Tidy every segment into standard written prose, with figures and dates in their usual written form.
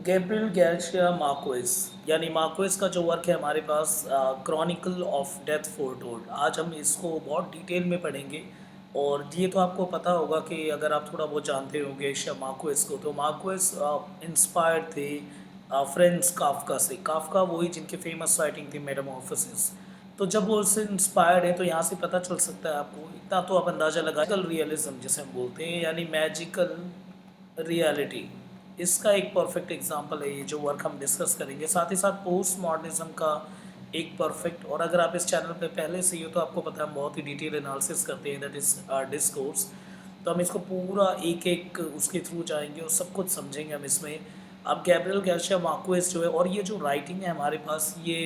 Gabriel Garcia Marquez यानी Marquez का जो वर्क है हमारे पास क्रॉनिकल ऑफ डेथ फोरटोल्ड। आज हम इसको बहुत डिटेल में पढ़ेंगे। और ये तो आपको पता होगा कि अगर आप थोड़ा बहुत जानते होंगे गार्सिया मार्क्वेस को, तो मार्क्वेस इंस्पायर्ड थे फ्रेंड्स काफका से। काफका वही जिनकी फेमस राइटिंग थी मेटामॉर्फोसिस। तो जब वो उससे इंस्पायर्ड है तो यहाँ से पता चल सकता है आपको, इतना तो आप अंदाज़ा लगा रियलिज्म जिसे हम बोलते हैं, यानी मैजिकल रियलिटी। इसका एक परफेक्ट एग्जांपल है ये जो वर्क हम डिस्कस करेंगे। साथ ही साथ पोस्ट मॉडर्निज्म का एक परफेक्ट, और अगर आप इस चैनल पे पहले से ही हो तो आपको पता है हम बहुत ही डिटेल एनालिसिस करते हैं, दैट इज़ डिस्कोर्स। तो हम इसको पूरा एक एक उसके थ्रू जाएंगे और सब कुछ समझेंगे हम इसमें। अब गैब्रियल गार्सिया मार्क्वेस जो है, और ये जो राइटिंग है हमारे पास, ये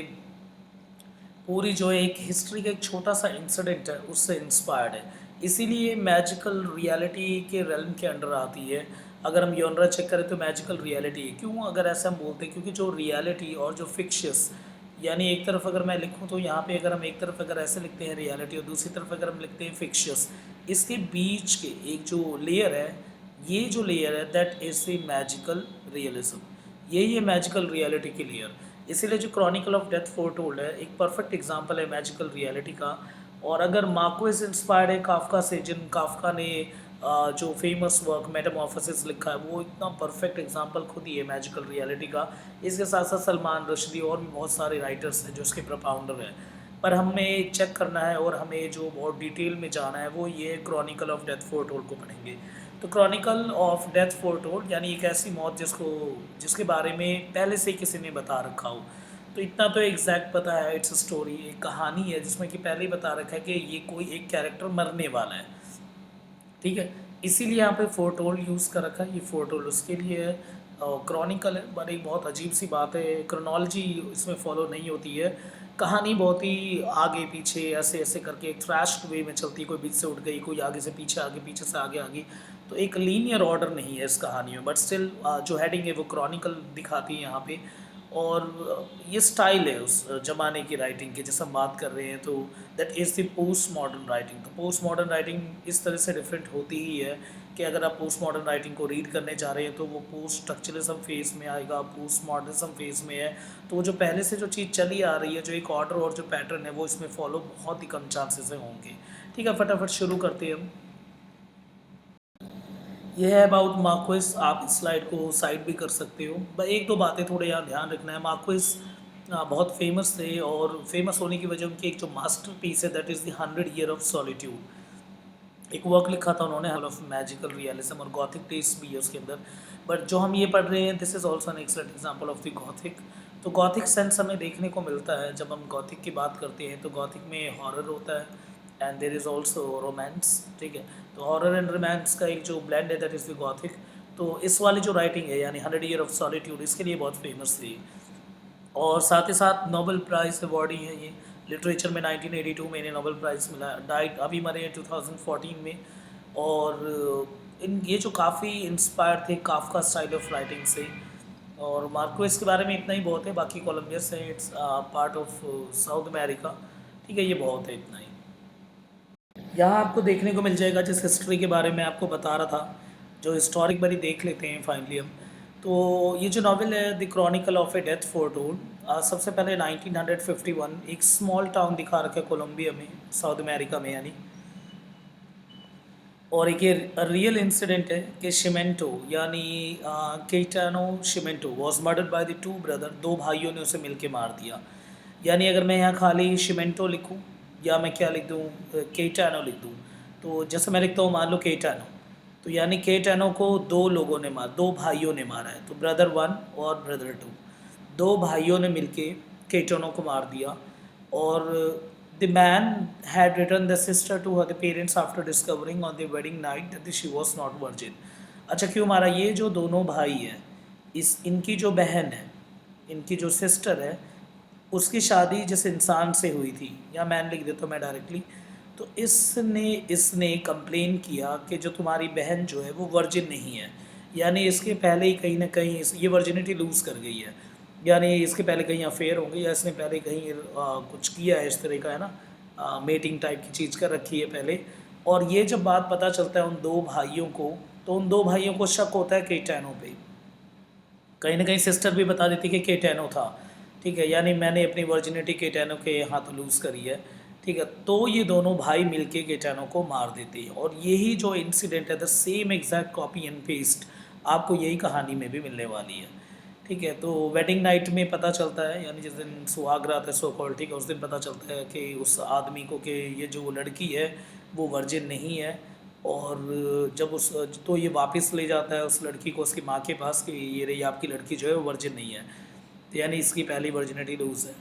पूरी जो है एक हिस्ट्री का एक छोटा सा इंसिडेंट है उससे इंस्पायर्ड है, इसीलिए मैजिकल रियलिटी के रेल्म के अंडर आती है। अगर हम योनरा चेक करें तो मैजिकल रियलिटी है। क्यों अगर ऐसा हम बोलते हैं? क्योंकि जो रियलिटी और जो फिक्शियस, यानी एक तरफ अगर मैं लिखूं तो यहाँ पे अगर हम एक तरफ अगर ऐसे लिखते हैं रियलिटी और दूसरी तरफ अगर हम लिखते हैं फिक्शियस, इसके बीच के एक जो लेयर है, ये जो लेयर है that is the magical realism. ये मैजिकल रियलिटी की लेयर। इसीलिए जो क्रॉनिकल ऑफ डेथ फोरटोल्ड है एक परफेक्ट एग्जांपल है मैजिकल रियलिटी का। और अगर मार्क्वेस इंस्पायर्ड है काफका से, जिन काफका ने जो फेमस वर्क मेटामॉर्फोसिस लिखा है, वो इतना परफेक्ट एग्जांपल खुद ही है मैजिकल रियलिटी का। इसके साथ साथ सलमान रश्दी और भी बहुत सारे राइटर्स हैं जो इसके प्रपाउंडर हैं। पर हमें चेक करना है और हमें जो बहुत डिटेल में जाना है वो ये क्रॉनिकल ऑफ डेथ फोरटोल्ड को पढ़ेंगे। तो क्रॉनिकल ऑफ डेथ फोरटोल्ड यानी एक ऐसी मौत जिसके बारे में पहले से किसी ने बता रखा हो। तो इतना तो एग्जैक्ट पता है, इट्स अ स्टोरी, एक कहानी है जिसमें कि पहले ही बता रखा है कि ये कोई एक कैरेक्टर मरने वाला है। ठीक है, इसीलिए यहाँ पे फोरटोल्ड यूज़ कर रखा है। ये फोरटोल्ड उसके लिए है, क्रॉनिकल है। बट एक बहुत अजीब सी बात है, क्रोनोलॉजी इसमें फॉलो नहीं होती है। कहानी बहुत ही आगे पीछे ऐसे ऐसे करके एक थ्रैश्ड वे में चलती है, कोई बीच से उठ गई, कोई आगे से पीछे, आगे पीछे से आगे आगे। तो एक लीनियर ऑर्डर नहीं है इस कहानी में, बट स्टिल जो हेडिंग है वो क्रॉनिकल दिखाती है यहाँ पे। और ये स्टाइल है उस ज़माने की राइटिंग की जिस हम बात कर रहे हैं। तो that is the post modern writing. तो पोस्ट मॉडर्न राइटिंग इस तरह से डिफरेंट होती ही है कि अगर आप पोस्ट मॉडर्न राइटिंग को रीड करने जा रहे हैं तो वो पोस्ट स्ट्रक्चरलिज्म फेज में आएगा, पोस्ट मॉडर्निज्म फेज में है। तो वो जो पहले से जो चीज़ चली आ रही है, जो एक ऑर्डर और जो पैटर्न है, वो इसमें फॉलो बहुत ही कम चांसेस से होंगे। ठीक है, फटाफट शुरू करते हैं हम। यह है अबाउट मार्क्वेस। आप इस स्लाइड को साइड भी कर सकते हो। एक दो बातें थोड़े यहाँ ध्यान रखना है। मार्क्वेस बहुत फेमस थे, और फेमस होने की वजह उनकी एक जो मास्टरपीस है that is the 100 year of solitude. एक वर्क लिखा था उन्होंने, हॉल ऑफ मैजिकल रियलिज्म, और गॉथिक टेस्ट भी है उसके अंदर। बट जो हम ये पढ़ रहे हैं this is also an excellent example of the Gothic. तो गॉथिक सेंस हमें देखने को मिलता है जब हम गॉथिक की बात करते हैं। तो गॉथिक में हॉरर होता है and there is also romance. ठीक है, तो हॉरर एंड रोमांस का एक जो ब्लेंड है दैट इज़ द गॉथिक। तो इस वाली जो राइटिंग है यानी 100 ईयर ऑफ सॉलिट्यूड, इसके लिए बहुत फेमस थी। और साथ ही साथ नोबेल प्राइज़ अवॉर्डी है ये लिटरेचर में। 1982 में इन्हें नोबेल प्राइज़ मिला। डाइट अभी मरे हैं 2014 में। और इन ये जो काफ़ी इंस्पायर थे काफका स्टाइल ऑफ राइटिंग से। और मार्क्वेस के बारे में इतना ही बहुत है, बाकी कोलम्बियस है, it's part of south America. ठीक है, ये बहुत है, इतना ही। यहाँ आपको देखने को मिल जाएगा जिस हिस्ट्री के बारे में आपको बता रहा था, जो हिस्टोरिक बारी देख लेते हैं फाइनली हम। तो ये जो नावल है the chronicle of a death foretold, सबसे पहले 1951 एक स्मॉल टाउन दिखा रखा है कोलंबिया में, साउथ अमेरिका में यानी। और एक ये रियल इंसिडेंट है कि शिमेंटो यानी केटानो शिमेंटो was murdered by the two brother. दो भाइयों ने उसे मिलके मार दिया। यानी अगर मैं यहाँ खाली शिमेंटो लिखूँ या मैं क्या लिख दूँ, केटानो लिख दूँ, तो जैसे मैं लिखता हूँ मान लो केटानो, तो यानी केटानो को दो लोगों ने दो भाइयों ने मारा है। तो ब्रदर वन और ब्रदर टू, दो भाइयों ने मिलके केटानो को मार दिया। और the man had returned the sister to her parents after discovering on the wedding night that she was not virgin। अच्छा, क्यों मारा? ये जो दोनों भाई हैं, इनकी जो बहन है, इनकी जो सिस्टर है, उसकी शादी जिस इंसान से हुई थी, या मैन लिख देता हूँ मैं डायरेक्टली, तो इसने कंप्लेन किया कि जो तुम्हारी बहन जो है वो वर्जिन नहीं है। यानी इसके पहले ही कहीं ना कहीं ये वर्जिनिटी लूज़ कर गई है। यानी इसके पहले कहीं अफेयर होंगे, या इसने पहले कहीं कुछ किया है इस तरह का, है ना, मेटिंग टाइप की चीज़ कर रखी है पहले। और ये जब बात पता चलता है उन दो भाइयों को, तो उन दो भाइयों को शक होता है केटानो पे। कहीं ना कहीं सिस्टर भी बता देती कि केटेनो था, ठीक है, यानी मैंने अपनी वर्जिनिटी केटेनो के हाथ लूज़ करी है, ठीक है। तो ये दोनों भाई मिलके केटेनो को मार देते हैं, और यही जो इंसिडेंट है the same exact copy and paste आपको यही कहानी में भी मिलने वाली है, ठीक है। तो वेडिंग नाइट में पता चलता है, यानी जिस दिन सुहाग रात है सो कॉल, ठीक है, उस दिन पता चलता है कि उस आदमी को कि ये जो लड़की है वो वर्जिन नहीं है। और जब उस तो ये वापस ले जाता है उस लड़की को उसकी माँ के पास कि ये रही आपकी लड़की जो है वो वर्जिन नहीं है, तो यानी इसकी पहली वर्जिनिटी लूज़ है।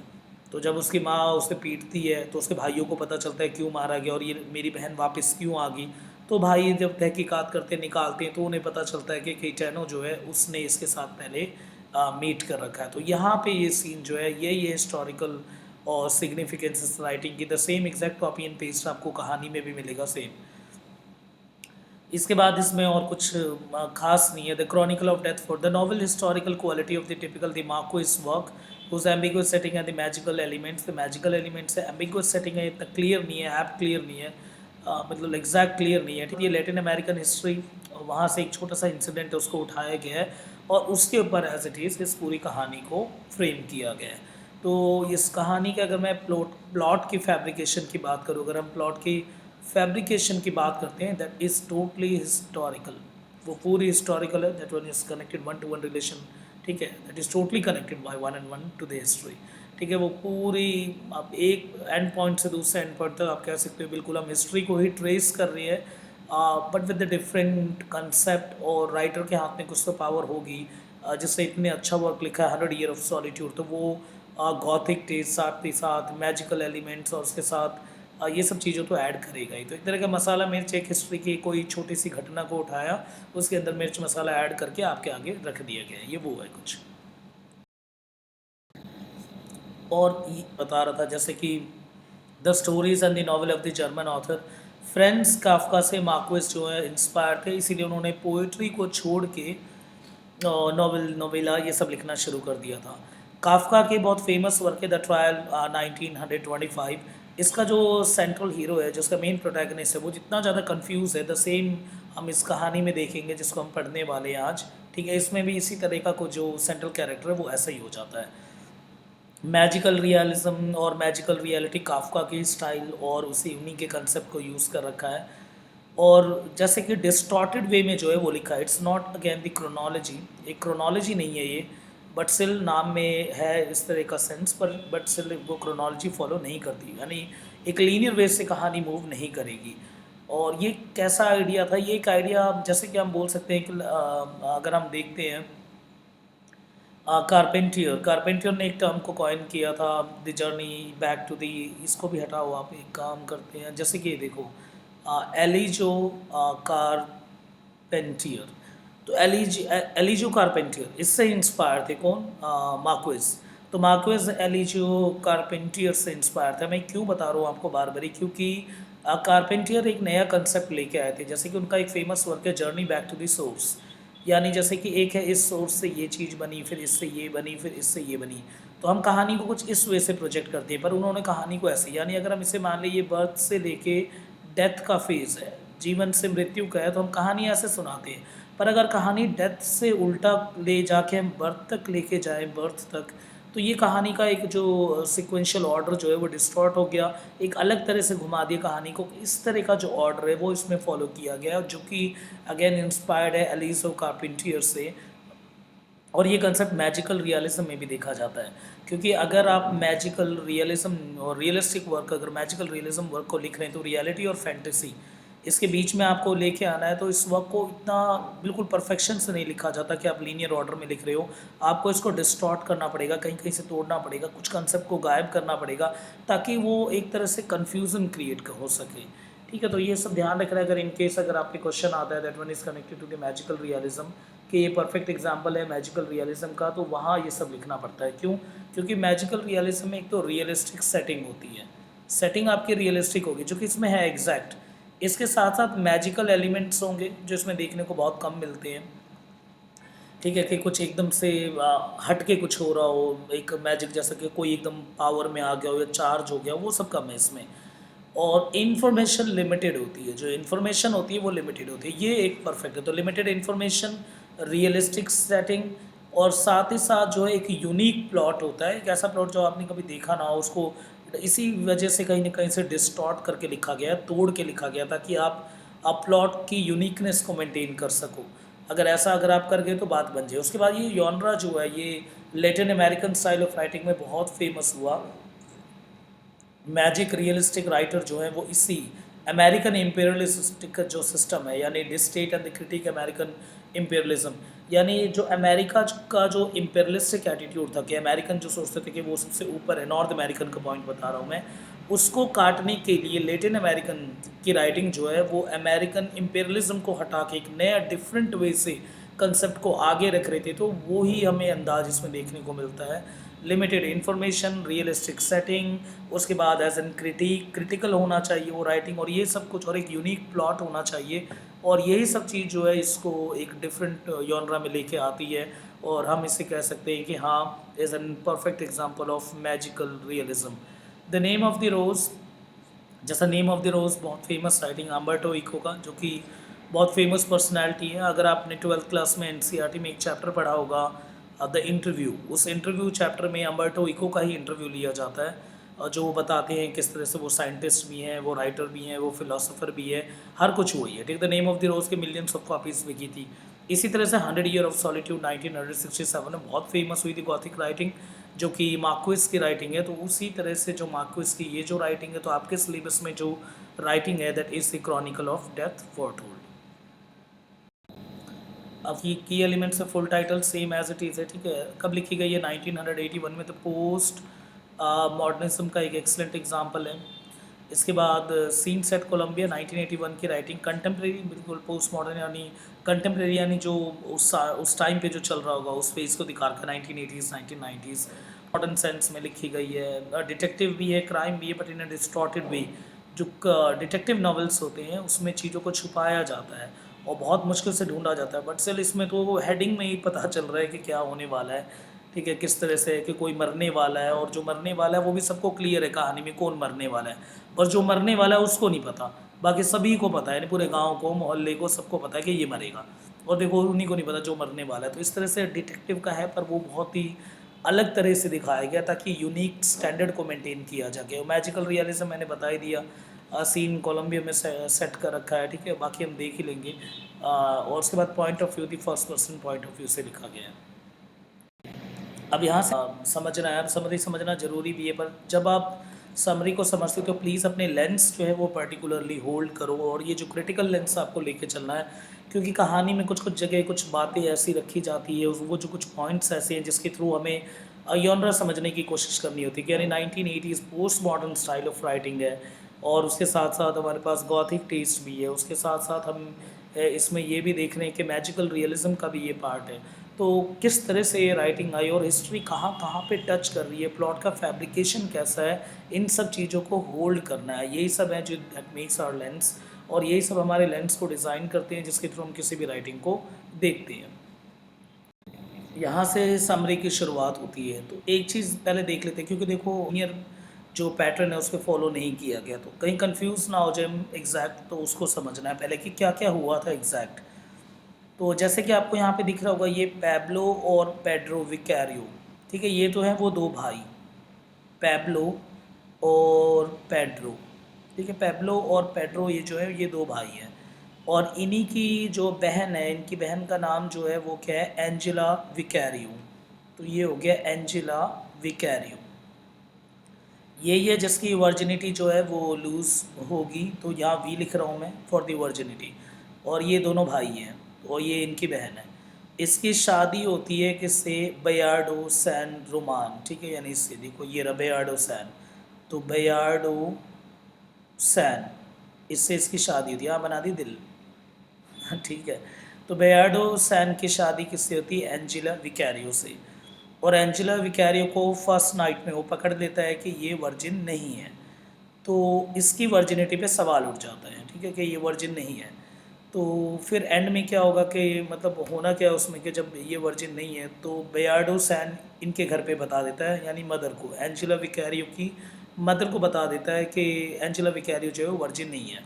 तो जब उसकी माँ उसे पीटती है तो उसके भाइयों को पता चलता है क्यों मारा गया और ये मेरी बहन वापस क्यों आ गई। तो भाई जब तहकीकात करते निकालते हैं तो उन्हें पता चलता है कि केटेनो जो है उसने इसके साथ पहले मीट कर रखा है। तो यहाँ पे ये सीन जो है ये हिस्टोरिकल और सिग्निफिकेंस राइटिंग की the same exact copy and paste आपको कहानी में भी मिलेगा सेम। इसके बाद इसमें और कुछ खास नहीं है। The chronicle of death for the novel historical quality of the typical the Marquez work उस एम्बिगुअस सेटिंग है द मैजिकल एलिमेंट्स है एम्बिगुअस सेटिंग है, इतना क्लियर नहीं है, ऐप क्लियर नहीं है, मतलब एग्जैक्ट क्लियर नहीं है, ठीक है। ये लैटिन अमेरिकन हिस्ट्री वहाँ से एक छोटा सा इंसिडेंट है उसको उठाया गया है और उसके ऊपर एज इट इज़ इस पूरी कहानी को फ्रेम किया गया है। तो इस कहानी के अगर मैं प्लॉट की फैब्रिकेशन की बात करूँ, अगर हम प्लॉट की फैब्रिकेशन की बात करते हैं दैट इज़ टोटली हिस्टोरिकल, वो पूरी हिस्टोरिकल है, that one is connected one two one relation, ठीक है, that is totally connected by one and one two the history, ठीक है। वो पूरी आप एक एंड पॉइंट से दूसरे एंड पॉइंट तक आप कह सकते हो बिल्कुल हम हिस्ट्री को ही ट्रेस कर रही है, but with the different concept, और राइटर के हाथ में कुछ तो पावर होगी जिससे इतने अच्छा वर्क लिखा है 100 ईयर ऑफ सॉलिट्यूड, तो वो गॉथिक टेस्ट साथ के साथ मैजिकल एलिमेंट्स और उसके साथ ये सब चीज़ों तो ऐड करेगा ही। तो एक तरह का मसाला मिर्च, एक हिस्ट्री की कोई छोटी सी घटना को उठाया उसके अंदर मिर्च मसाला ऐड करके आपके आगे रख दिया गया है, ये वो है कुछ। और ये बता रहा था जैसे कि the stories and the novel of the German author friends Kafka से मार्क्वेस जो है इंस्पायर थे, इसीलिए उन्होंने पोइट्री को छोड़ के नोवेला ये सब लिखना शुरू कर दिया था। काफ्का के बहुत फेमस वर्क है द ट्रायल 1925। इसका जो सेंट्रल हीरो है, जिसका मेन प्रोटैगनिस्ट है, वो जितना ज़्यादा कंफ्यूज है द सेम हम इस कहानी में देखेंगे जिसको हम पढ़ने वाले हैं आज, ठीक है। इसमें भी इसी तरह का को जो सेंट्रल कैरेक्टर है वो ऐसा ही हो जाता है। मैजिकल रियलिज्म और मैजिकल रियलिटी काफ्का की स्टाइल और उसी उन्हीं के कंसेप्ट को यूज़ कर रखा है। और जैसे कि डिस्टॉर्टेड वे में जो है वो लिखा है, it's not again the chronology, एक क्रोनोलॉजी नहीं है ये, बट स्टिल नाम में है इस तरह का सेंस, पर बट स्टिल वो क्रोनोलॉजी फॉलो नहीं करती, यानी एक लीनियर वे से कहानी मूव नहीं करेगी। और ये कैसा आइडिया था, ये एक आइडिया जैसे कि हम बोल सकते हैं कि अगर हम देखते हैं कारपेंटियर ने एक टर्म को कॉइन किया था the journey back to the, इसको भी हटाओ आप, एक काम करते हैं जैसे कि देखो एलिजो कारपेंटियर, तो एलिजो कारपेंटियर इससे इंस्पायर थे कौन, मार्क्वेस। तो मार्क्वेस एलिजो कारपेंटियर से इंस्पायर था। मैं क्यों बता रहा हूँ आपको बार बारी, क्योंकि कारपेंटियर एक नया कंसेप्ट लेके आए थे, जैसे कि उनका एक फेमस वर्क है journey back to the source, यानी जैसे कि एक है इस सोर्स से ये चीज़ बनी, फिर इससे ये बनी, फिर इससे ये बनी, तो हम कहानी को कुछ इस वे से प्रोजेक्ट करते हैं, पर उन्होंने कहानी को ऐसे, यानी अगर हम इसे मान लें ये बर्थ से लेके डेथ का फेज़ है, जीवन से मृत्यु का है, तो हम कहानी ऐसे सुनाते हैं। पर अगर कहानी डेथ से उल्टा ले जाके हम बर्थ तक लेके जाएं, बर्थ तक, तो ये कहानी का एक जो सिक्वेंशियल ऑर्डर जो है वो डिस्टॉर्ट हो गया, एक अलग तरह से घुमा दिया कहानी को। इस तरह का जो ऑर्डर है वो इसमें फॉलो किया गया, जो कि अगेन इंस्पायर्ड है एलिसो कारपेंटियर से। और ये कंसेप्ट मैजिकल रियलिज्म में भी देखा जाता है, क्योंकि अगर आप मैजिकल रियलिज्म और रियलिस्टिक वर्क, अगर मैजिकल रियलिज्म वर्क को लिख रहे हैं तो रियलिटी और फैंटेसी इसके बीच में आपको लेके आना है। तो इस वर्क को इतना बिल्कुल परफेक्शन से नहीं लिखा जाता कि आप लीनियर ऑर्डर में लिख रहे हो, आपको इसको डिस्टॉर्ट करना पड़ेगा, कहीं कहीं से तोड़ना पड़ेगा, कुछ कंसेप्ट को गायब करना पड़ेगा, ताकि वो एक तरह से कन्फ्यूज़न क्रिएट हो सके, ठीक है। तो ये सब ध्यान रखना है, अगर इन केस अगर आपके क्वेश्चन आता है that one is connected to the magical realism, कि ये परफेक्ट एग्जांपल है मैजिकल रियलिज्म का, तो वहाँ ये सब लिखना पड़ता है। क्यों? क्योंकि मैजिकल रियलिज्म में एक तो रियलिस्टिक सेटिंग होती है, सेटिंग आपकी रियलिस्टिक होगी जो कि इसमें है एग्जैक्ट, इसके साथ साथ मैजिकल एलिमेंट्स होंगे जो इसमें देखने को बहुत कम मिलते हैं, ठीक है, कि कुछ एकदम से हट के कुछ हो रहा हो, एक मैजिक जैसा कि कोई एकदम पावर में आ गया हो या चार्ज हो गया, वो सब कम है इसमें। और इन्फॉर्मेशन लिमिटेड होती है, जो इन्फॉर्मेशन होती है वो लिमिटेड होती है, ये एक परफेक्ट है। तो लिमिटेड इन्फॉर्मेशन, रियलिस्टिक सेटिंग और साथ ही साथ जो है एक यूनिक प्लॉट होता है, एक ऐसा प्लॉट जो आपने कभी देखा ना हो, उसको इसी वजह से कहीं न कहीं से डिस्टॉर्ट करके लिखा गया है, तोड़ के लिखा गया ताकि आप प्लॉट की यूनिकनेस को मेंटेन कर सको। अगर आप कर गए तो बात बन जाए। उसके बाद ये जॉनरा जो है ये Latin American style of writing में बहुत फेमस हुआ। मैजिक रियलिस्टिक राइटर जो है वो इसी अमेरिकन इम्पेरियलिस्टिक जो सिस्टम है, यानी the state and the critic American imperialism, यानी जो अमेरिका का जो इम्पेरियलिस्टिक एटीट्यूड था कि अमेरिकन जो सोचते थे कि वो सबसे ऊपर है, नॉर्थ अमेरिकन का पॉइंट बता रहा हूँ मैं, उसको काटने के लिए लेटिन अमेरिकन की राइटिंग जो है वो अमेरिकन इम्पेरियलिज्म को हटा के एक नया डिफरेंट वे से कंसेप्ट को आगे रख रहे थे। तो वो ही हमें अंदाज इसमें देखने को मिलता है। लिमिटेड इन्फॉर्मेशन, रियलिस्टिक सेटिंग, उसके बाद एज एन क्रिटिकल होना चाहिए वो राइटिंग, और ये सब कुछ, और एक यूनिक प्लॉट होना चाहिए। और यही सब चीज़ जो है इसको एक डिफरेंट जॉनरा में लेके आती है, और हम इसे कह सकते हैं कि हाँ, is an perfect example of magical realism. The name of the rose, जैसा नेम ऑफ द रोज़ बहुत फेमस राइटिंग अम्बर्टो इको का, जो कि बहुत फेमस पर्सनालिटी है। अगर आपने 12th क्लास में एनसीईआरटी में एक चैप्टर पढ़ा होगा द इंटरव्यू, उस इंटरव्यू चैप्टर में अम्बर्टो इको का ही इंटरव्यू लिया जाता है, जो वो बताते हैं किस तरह से वो साइंटिस्ट भी हैं, वो राइटर भी हैं, वो फिलोसोफर भी है, हर कुछ वही है। ठीक, द नेम ऑफ द रोज़ के मिलियंस ऑफ कॉपीज़ बिकी थी। इसी तरह से 100 ईयर ऑफ सॉलिट्यूड 1967 में बहुत फेमस हुई थी गॉथिक राइटिंग, जो कि मार्क्वेस की राइटिंग है। तो उसी तरह से जो मार्क्वेस की ये जो राइटिंग है, तो आपके सिलेबस में जो राइटिंग है that is the chronicle of death foretold. अब ये की एलिमेंट्स है, full title same as it is है। ठीक है, कब लिखी गई है? 1981 में। तो पोस्ट मॉडर्निज्म का एक एक्सलेंट एग्जांपल है। इसके बाद सीन्स एट कोलंबिया 1981 की राइटिंग, कंटेम्प्रेरी, बिल्कुल पोस्ट मॉडर्न, यानी कंटेम्प्रेरी, यानी जो उस टाइम पे जो चल रहा होगा उस फेज़ को दिखा रखा, 1980s 1990s, मॉडर्न सेंस में लिखी गई है। डिटेक्टिव भी है, क्राइम भी है, बट इन अ डिस्टॉर्टेड वे। जो डिटेक्टिव नॉवेल्स होते हैं उसमें चीज़ों को छुपाया जाता है और बहुत मुश्किल से ढूंढा जाता है, बट स्टिल इसमें तो वो हेडिंग में ही पता चल रहा है कि क्या होने वाला है। ठीक है, किस तरह से कि कोई मरने वाला है, और जो मरने वाला है वो भी सबको क्लियर है कहानी में कौन मरने वाला है, पर जो मरने वाला है उसको नहीं पता। बाकी सभी को पता है, यानी पूरे गांव को, मोहल्ले को, सबको पता है कि ये मरेगा, और देखो उन्हीं को नहीं पता जो मरने वाला है। तो इस तरह से डिटेक्टिव का है, पर वो बहुत ही अलग तरह से दिखाया गया ताकि यूनिक स्टैंडर्ड को मेंटेन किया जा सके। मैजिकल रियलिज्म मैंने बता ही दिया, सीन कोलंबिया में सेट कर रखा है। ठीक है, बाकी हम देख ही लेंगे। और उसके बाद point of view, the first person point of view से लिखा गया है। अब यहाँ से समझना है, अब समझना ज़रूरी भी है, पर जब आप समरी को समझते हो तो प्लीज़ अपने लेंस जो है वो पर्टिकुलरली होल्ड करो, और ये जो क्रिटिकल लेंस आपको लेके चलना है, क्योंकि कहानी में कुछ कुछ जगह कुछ बातें ऐसी रखी जाती है, वो जो कुछ पॉइंट्स ऐसे हैं जिसके थ्रू हमें यॉनरा समझने की कोशिश करनी होती है कि यानी 1980s post modern style of writing है, और उसके साथ साथ हमारे पास गॉथिक टेस्ट भी है। उसके साथ साथ हम इसमें ये भी देख रहे हैं कि मैजिकल रियलिज्म का भी ये पार्ट है। तो किस तरह से ये राइटिंग आई, और हिस्ट्री कहाँ कहाँ पे टच कर रही है, प्लॉट का फैब्रिकेशन कैसा है, इन सब चीज़ों को होल्ड करना है। यही सब है जो दैट मेक्स आवर लेंस, और यही सब हमारे लेंस को डिज़ाइन करते हैं जिसके थ्रू हम किसी भी राइटिंग को देखते हैं। यहाँ से समरी की शुरुआत होती है। तो एक चीज़ पहले देख लेते हैं, क्योंकि देखो नियर जो पैटर्न है उसको फॉलो नहीं किया गया, तो कहीं कंफ्यूज ना हो जाए हम एग्जैक्ट, तो उसको समझना है पहले कि क्या क्या हुआ था एग्जैक्ट। तो जैसे कि आपको यहाँ पे दिख रहा होगा, ये पैब्लो और पेड्रो विकैरियो। ठीक है, ये तो हैं वो दो भाई, पैब्लो और पेड्रो। ठीक है, पैब्लो और पेड्रो ये जो है ये दो भाई हैं, और इन्हीं की जो बहन है, इनकी बहन का नाम जो है वो क्या है? एंजेला विकैरियो। तो ये हो गया एंजेला विकैरियो। यही है जिसकी वर्जिनिटी जो है वो लूज़ होगी, तो यहाँ वी लिख रहा हूँ मैं फॉर दी वर्जिनिटी। और ये दोनों भाई हैं, और ये इनकी बहन है। इसकी शादी होती है किससे? बयार्डो सैन रोमान। ठीक है, यानी इससे देखो ये रहा बयार्डो सैन, तो बयार्डो सैन, इससे इसकी शादी होती है। यहाँ बना दी दिल। ठीक है, तो बेयार्डो सैन की शादी किससे होती है? एंजेला विकैरियो से। और एंजेला विकैरियो को फर्स्ट नाइट में वो पकड़ लेता है कि ये वर्जिन नहीं है, तो इसकी वर्जिनिटी पे सवाल उठ जाता है। ठीक है, कि ये वर्जिन नहीं है। तो फिर एंड में क्या होगा कि मतलब होना क्या है उसमें कि जब ये वर्जिन नहीं है तो बेयार्डो सैन इनके घर पे बता देता है, यानी मदर को, एंजेला विकैरियो की मदर को बता देता है कि एंजेला विकैरियो जो है वो वर्जिन नहीं है।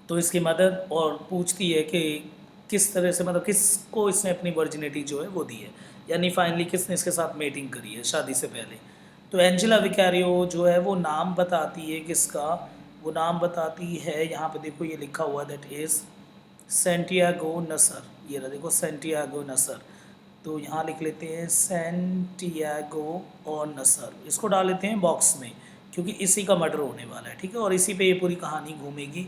तो इसकी मदर और पूछती है कि किस तरह से मतलब किसको इसने अपनी वर्जिनिटी जो है वो दी है, यानी फाइनली किसने इसके साथ मेटिंग करी है शादी से पहले। तो एंजेला विकैरियो जो है वो नाम बताती है किसका, वो नाम बताती है, यहाँ पे देखो ये लिखा हुआ दैट इज़ सेंटियागो नसर। ये रहा देखो सेंटियागो नसर। तो यहाँ लिख लेते हैं सेंटियागो और नसर, इसको डाल लेते हैं बॉक्स में क्योंकि इसी का मर्डर होने वाला है, ठीक है, और इसी पे ये पूरी कहानी घूमेगी,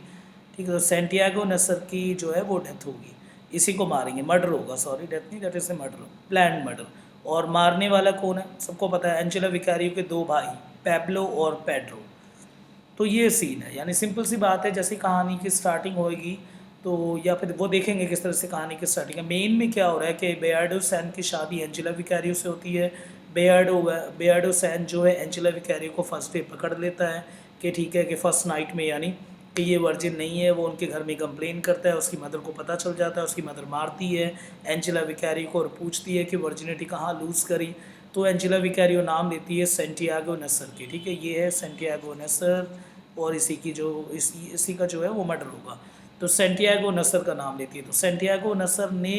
ठीक है। तो सेंटियागो नसर की जो है वो डेथ होगी, इसी को मारेंगे, मर्डर होगा, सॉरी डेथ नहीं, that is a murder, plan murder. और मारने वाला कौन है सबको पता है, एंजेला विकारियो के दो भाई पैब्लो और पेड्रो। तो ये सीन है, यानी सिंपल सी बात है, जैसी कहानी की स्टार्टिंग होएगी तो या फिर वो देखेंगे किस तरह से कहानी की स्टार्टिंग है। मेन में क्या हो रहा है कि बेयार्डो सैन की शादी एंजेला विकैरियो से होती है। बेयार्डो सैन जो है एंजेला विकैरियो को फर्स्ट डे पकड़ लेता है कि ठीक है कि फ़र्स्ट नाइट में, यानी कि ये वर्जिन नहीं है। वो उनके घर में कंप्लेन करता है, उसकी मदर को पता चल जाता है, उसकी मदर मारती है एंजेला विकैरियो को और पूछती है कि वर्जिनिटी कहाँ लूज़ करी। तो एंजेला विकैरियो नाम लेती है सेंटियागो नसर की, ठीक है, ये है सेंटियागो नसर, और इसी की जो इसी का जो है वो मर्डर होगा। तो सेंटियागो नसर का नाम लेती है। तो सेंटियागो नसर ने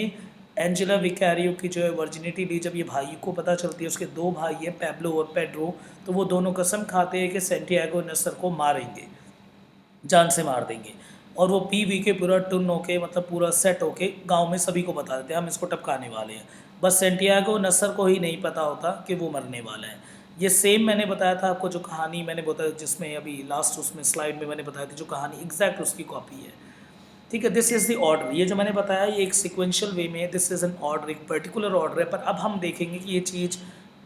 एंजेला विकैरियो की जो है वर्जिनिटी ली। जब ये भाई को पता चलती है, उसके दो भाई हैं पैब्लो और पेड्रो, तो वो दोनों कसम खाते हैं कि सेंटियागो नसर को मारेंगे, जान से मार देंगे। और वो पी वी के पूरा टुन होके मतलब पूरा सेट होके गांव में सभी को बता देते हैं हम इसको टपकाने वाले हैं। बस सेंटियागो नसर को ही नहीं पता होता कि वो मरने वाला है। ये सेम मैंने बताया था आपको, जो कहानी मैंने बताया जिसमें अभी लास्ट उसमें स्लाइड में मैंने बताया था, जो कहानी एग्जैक्ट उसकी कॉपी है, ठीक है। दिस इज़ द ऑर्डर, ये जो मैंने बताया ये एक सिक्वेंशियल वे में, दिस इज़ एन ऑर्डर, एक पर्टिकुलर ऑर्डर है। पर अब हम देखेंगे कि ये चीज़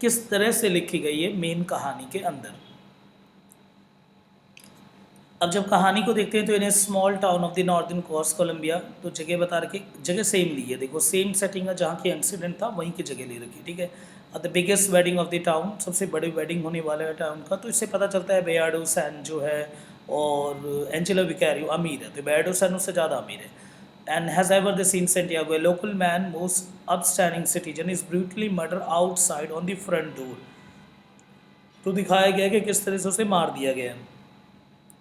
किस तरह से लिखी गई है मेन कहानी के अंदर। अब जब कहानी को देखते हैं तो in a small town of the northern coast Colombia, तो जगह बता रखी, जगह सेम ली है, देखो सेम सेटिंग है, जहाँ की इंसिडेंट था वहीं की जगह ले रखी, ठीक है। The biggest wedding of the town, सबसे बड़ी वेडिंग होने वाला है टाउन का। तो इससे पता चलता है बेयार्डो सैन जो है और एंजेला विकैरियो अमीर है, तो बेयार्डो सैन उससे ज़्यादा अमीर है। And has ever the seen Santiago, a local man, most upstanding citizen, is brutally murdered outside on the front door। तो दिखाया गया कि किस तरह से उसे मार दिया गया है।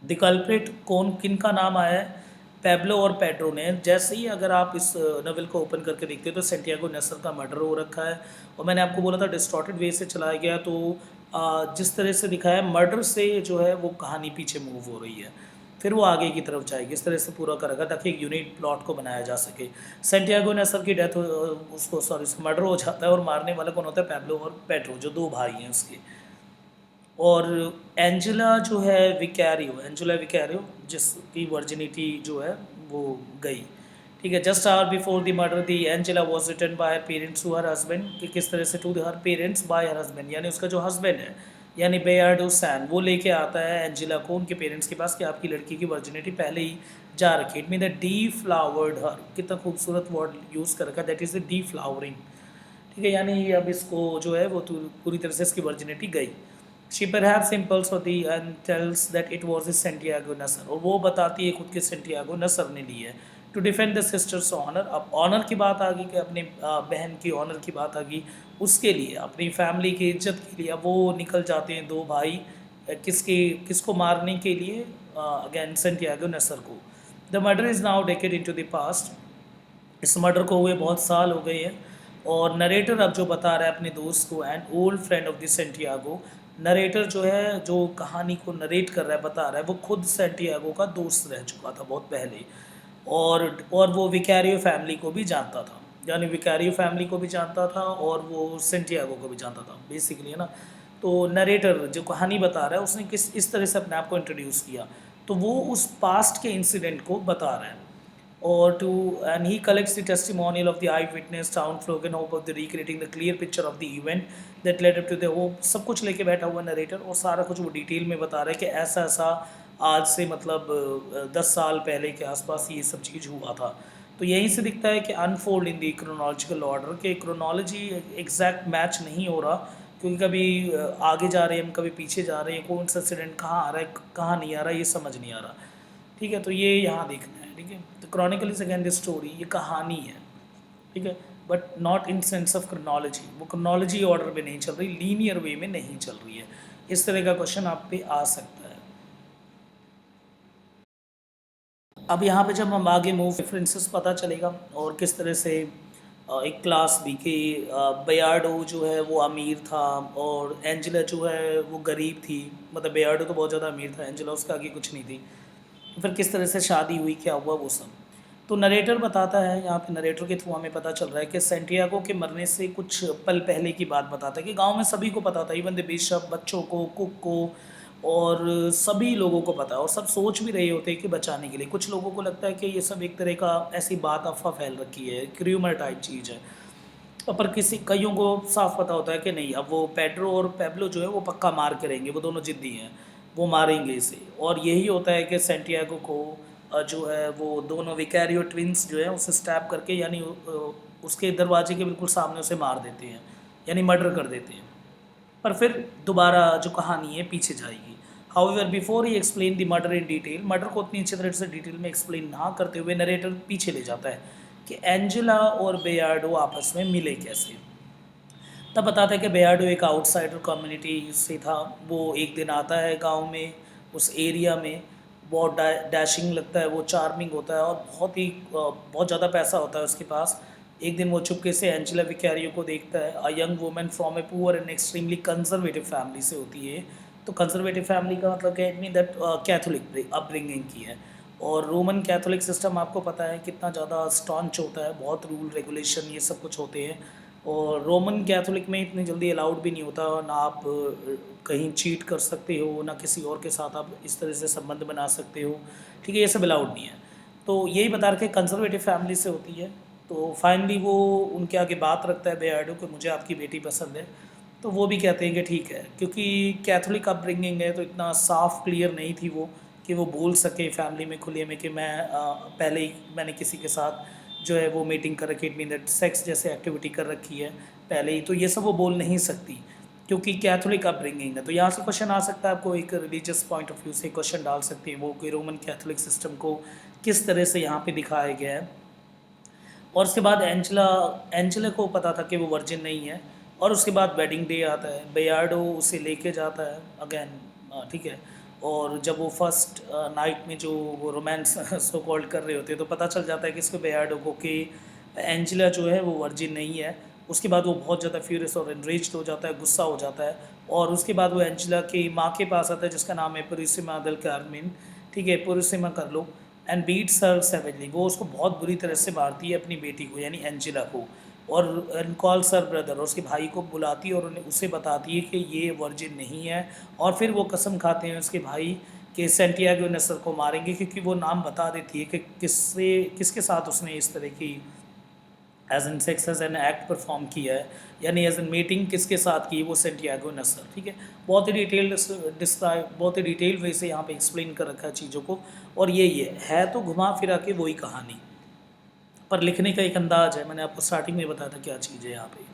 द कल्प्रिट कौन, किन का नाम आया है, पेब्लो और पेड्रो ने। जैसे ही अगर आप इस नोवेल को ओपन करके देखते हो तो सेंटियागो नसर का मर्डर हो रखा है, और मैंने आपको बोला था डिस्टॉर्टेड वे से चलाया गया। तो जिस तरह से दिखाया मर्डर से जो है वो कहानी पीछे मूव हो रही है, फिर वो आगे की तरफ जाएगी, इस तरह से पूरा करेगा ताकि एक यूनिक प्लॉट को बनाया जा सके। सेंटियागो नसर की डेथ उसको सॉरी उसका मर्डर हो जाता है, और मारने वाला कौन होता है, पेब्लो और पेड्रो, जो दो भाई हैं उसके। और एंजेला जो है विकैरियो, एंजेला विकैरियो जिसकी वर्जिनिटी जो है वो गई, ठीक है। Just hour before the murder the Angela was return by her parents to her husband, कि किस तरह से to her parents by her husband, यानी उसका जो हस्बैंड है यानी बेयार्डो सैन, वो लेके आता है एंजेला को उनके पेरेंट्स के पास कि आपकी लड़की की वर्जिनिटी पहले ही जा रखी। It mean the deflowered her, कितना खूबसूरत वर्ड यूज़ कर रखा है, that is the deflowering, ठीक है। यानी अब इसको जो है वो पूरी तरह से इसकी वर्जिनिटी गई। शी परहैप्स इम्पल्स होती and tells that it was Santiago Nasar, और वो बताती है खुद के सेंटियागो नसर ने ली है to defend the sister's honour. अब ऑनर की बात आ गई कि अपने बहन की ऑनर की बात आ गई, उसके लिए अपनी फैमिली की इज्जत के लिए अब वो निकल जाते हैं दो भाई, किसको मारने के लिए, अगेन सेंटियागो नसर को। The murder is now decade into the past, इस मर्डर को हुए बहुत साल हो गए हैं। और नरेटर अब जो बता रहा है अपने दोस्त को, and old friend of the Santiago, narrator जो है जो कहानी को नरेट कर रहा है बता रहा है, वो खुद सेंटियागो का दोस्त रह चुका था बहुत पहले। और वो विकैरियो फैमिली को भी जानता था, यानी विकैरियो फैमिली को भी जानता था और वो सेंटियागो को भी जानता था बेसिकली, है ना। तो नरेटर जो कहानी बता रहा है उसने किस इस तरह से अपने आप को इंट्रोड्यूस किया, तो वो उस पास्ट के इंसिडेंट को बता रहा है। or to and he collects the testimonial of the eyewitness, town folk in hope of the recreating the clear picture of the event that led up to the, वो सब कुछ लेके बैठा हुआ नरेटर और सारा कुछ वो डिटेल में बता रहा है कि ऐसा ऐसा आज से मतलब 10 साल पहले के आसपास ये सब चीज़ हुआ था। तो यहीं से दिखता है कि अनफोल्ड इन दी क्रोनोलॉजिकल ऑर्डर, के क्रोनोलॉजी एग्जैक्ट मैच नहीं हो रहा, क्योंकि कभी आगे जा रहे हैं हम, कभी पीछे जा रहे हैं, कौन सा इंसिडेंट कहाँ आ रहा है कहाँ नहीं आ रहा, ये समझ नहीं आ रहा, ठीक है। तो ये यहाँ देखना है, ठीक है। तो Chronicle is again the story, ये कहानी है, ठीक है, but not in sense of chronology, वो क्रोनोलॉजी ऑर्डर में नहीं चल रही, लीनियर वे में नहीं चल रही है। इस तरह का क्वेश्चन आप पे आ सकता है। अब यहाँ पे जब हम आगे मूव डिफरेंसेस पता चलेगा और किस तरह से एक क्लास बी के बेयार्डो जो है वो अमीर था और एंजेला जो है वो गरीब थी। मतलब बेयार्डो तो बहुत ज़्यादा अमीर था, एंजेला उसके आगे कुछ नहीं थी। फिर किस तरह से शादी हुई, क्या हुआ, वो सब। तो नरेटर बताता है, यहाँ पे नरेटर के थ्रू हमें पता चल रहा है कि सेंटियागो के मरने से कुछ पल पहले की बात बताता है कि गांव में सभी को पता था, इवन द बिशप, बच्चों को, कुक को, और सभी लोगों को पता है और सब सोच भी रहे होते हैं कि बचाने के लिए। कुछ लोगों को लगता है कि ये सब एक तरह का ऐसी बात अफवाह फैल रखी है, क्र्यूमर टाइप चीज़ है। पर किसी कईयों को साफ पता होता है कि नहीं, अब वो पेड्रो और पेब्लो जो है वो पक्का मार के रहेंगे, वो दोनों जिद्दी हैं, वो मारेंगे इसे। और यही होता है कि सेंटियागो को जो है वो दोनों विकैरियो ट्विंस जो है उसे स्टैप करके, यानी उसके दरवाजे के बिल्कुल सामने उसे मार देते हैं, यानी मर्डर कर देते हैं। पर फिर दोबारा जो कहानी है पीछे जाएगी। However before he explain the murder in detail, murder को उतनी अच्छी तरह से डिटेल में एक्सप्लेन ना करते हुए नरेटर पीछे ले जाता है कि एंजेला और बेयार्डो आपस में मिले कैसे। तब बताता है कि बेयार्डो एक आउटसाइडर कम्युनिटी से था। वो एक दिन आता है गांव में, उस एरिया में, बहुत डैशिंग लगता है, वो चार्मिंग होता है और बहुत ज़्यादा पैसा होता है उसके पास। एक दिन वो चुपके से एंजेला विकैरियो को देखता है। A young women from a poor and extremely conservative family से होती है। तो कंजर्वेटिव फैमिली का मतलब क्या, it mean that Catholic upbringing की है। और रोमन कैथोलिक सिस्टम आपको पता है कितना ज़्यादा स्टॉन्च होता है, बहुत रूल रेगुलेशन ये सब कुछ होते हैं। और रोमन कैथोलिक में इतनी जल्दी अलाउड भी नहीं होता, ना आप कहीं चीट कर सकते हो, ना किसी और के साथ आप इस तरह से संबंध बना सकते हो। ठीक है, ये सब अलाउड नहीं है। तो यही बता रखे कंजर्वेटिव फैमिली से होती है। तो फाइनली वो उनके आगे बात रखता है बेयार्डो कि मुझे आपकी बेटी पसंद है। तो वो भी कहते हैं कि ठीक है, क्योंकि कैथोलिक अपब्रिंगिंग है तो इतना साफ क्लियर नहीं थी वो कि वो बोल सके फैमिली में खुले में कि मैं पहले ही मैंने किसी के साथ जो है वो मीटिंग कर रखी, इट मीन दैट सेक्स जैसे एक्टिविटी कर रखी है पहले ही। तो ये सब वो बोल नहीं सकती क्योंकि कैथोलिक अपब्रिंगिंग है। तो यहाँ से क्वेश्चन आ सकता है, आपको एक रिलीजियस पॉइंट ऑफ व्यू से क्वेश्चन डाल सकती है वो कि रोमन कैथोलिक सिस्टम को किस तरह से यहाँ पे दिखाया गया है। और उसके बाद एंजेला एंजेला को पता था कि वो वर्जिन नहीं है। और उसके बाद वेडिंग डे आता है, बेयार्डो उसे लेके जाता है अगेन, ठीक है। और जब वो फर्स्ट नाइट में जो वो रोमांस सो कॉल्ड कर रहे होते हैं तो पता चल जाता है कि इसको बेयार्डो को कि एंजेला जो है वो वर्जिन नहीं है। उसके बाद वो बहुत ज़्यादा फ्यूरियस और एनरेज्ड हो जाता है, गुस्सा हो जाता है। और उसके बाद वो एंजेला की माँ के पास आता है जिसका नाम है पुरिसिमा देल कार्मेन, ठीक है, पुरिसिमा कर लो। एंड बीट्स हर सेवेजली, वो उसको बहुत बुरी तरह से मारती है अपनी बेटी को यानी एंजेला को। और कॉल्स हर ब्रदर, और उसके भाई को बुलाती है और उन्हें उसे बताती है कि ये वर्जिन नहीं है। और फिर वो कसम खाते हैं उसके भाई कि सेंटियागो नसर को मारेंगे, क्योंकि वो नाम बता देती है कि किसके साथ उसने इस तरह की as an sex as an act perform किया है, यानी एज एन मीटिंग किसके साथ की, वो सेंटियागो नसर। ठीक है, बहुत ही डिटेल्ड डिस्क्राइब, बहुत ही डिटेल वे से यहाँ पे एक्सप्लेन कर रखा है चीज़ों को। और यही है तो घुमा फिरा के वही कहानी, पर लिखने का एक अंदाज है। मैंने आपको स्टार्टिंग में बताया था क्या चीज़ है यहाँ पे।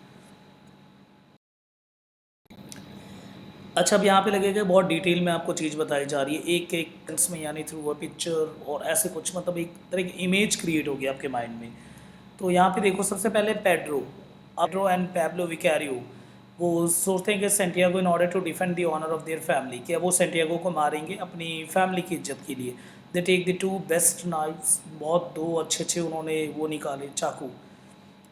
अच्छा, अब यहाँ पे लगेगा बहुत डिटेल में आपको चीज़ बताई जा रही है, एक एक सेंस में, यानी थ्रू अ पिक्चर और ऐसे कुछ, मतलब एक तरह की इमेज क्रिएट होगी आपके माइंड में। तो यहाँ पे देखो, सबसे पहले पेड्रो एंड पैब्लो विकैरियो वो सोचते हैं कि Santiago in order to defend the honour of their family, कि वो सेंटियागो को मारेंगे अपनी फैमिली की इज्जत के लिए। They take the two best knives, बहुत दो अच्छे अच्छे उन्होंने वो निकाले चाकू,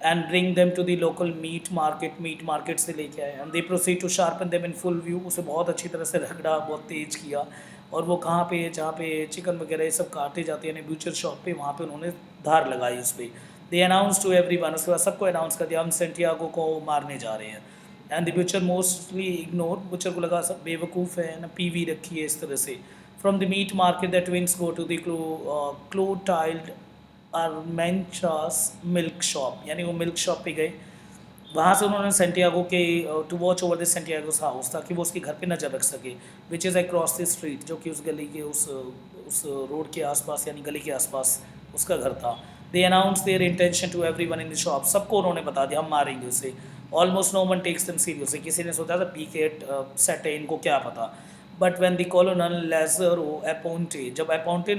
and bring them to the local meat market से लेके आए। And they proceed to sharpen them in full view, उसे बहुत अच्छी तरह से रगड़ा, बहुत तेज किया। और वो कहाँ पे, जहाँ पे चिकन वगैरह ये सब काटे जाते हैं, यानी ब्यूचर शॉप पे, वहाँ पे उन्होंने धार लगाई उस पर। They announce to everyone, उसके बाद सबको अनाउंस कर दिया हम सेंटियागो को मारने जा रहे हैं। And the ब्यूचर mostly ignore, butcher को लगा सब बेवकूफ़ है ना, पीवी रखी है इस तरह से। From the meat market that twins go to the Clotilde Armenta's milk shop, यानी वो मिल्क शॉप पे गए। वहाँ से उन्होंने सेंटियागो के to watch over the Santiago's house, ताकि वो उसके घर पे नजर रख सके, which is across the street, जो कि उस गली के उस रोड के आसपास, यानी गली के आसपास उसका घर था। They announce their intention to everyone in the shop, सबको उन्होंने बता दिया हम मारेंगे उसे। Almost no one takes them seriously, किसी ने सोचा था पीकेट सेट है, इनको क्या पता। बट व्हेन द कॉलोनल लेज़रो अपोंटे, जब अपोंटे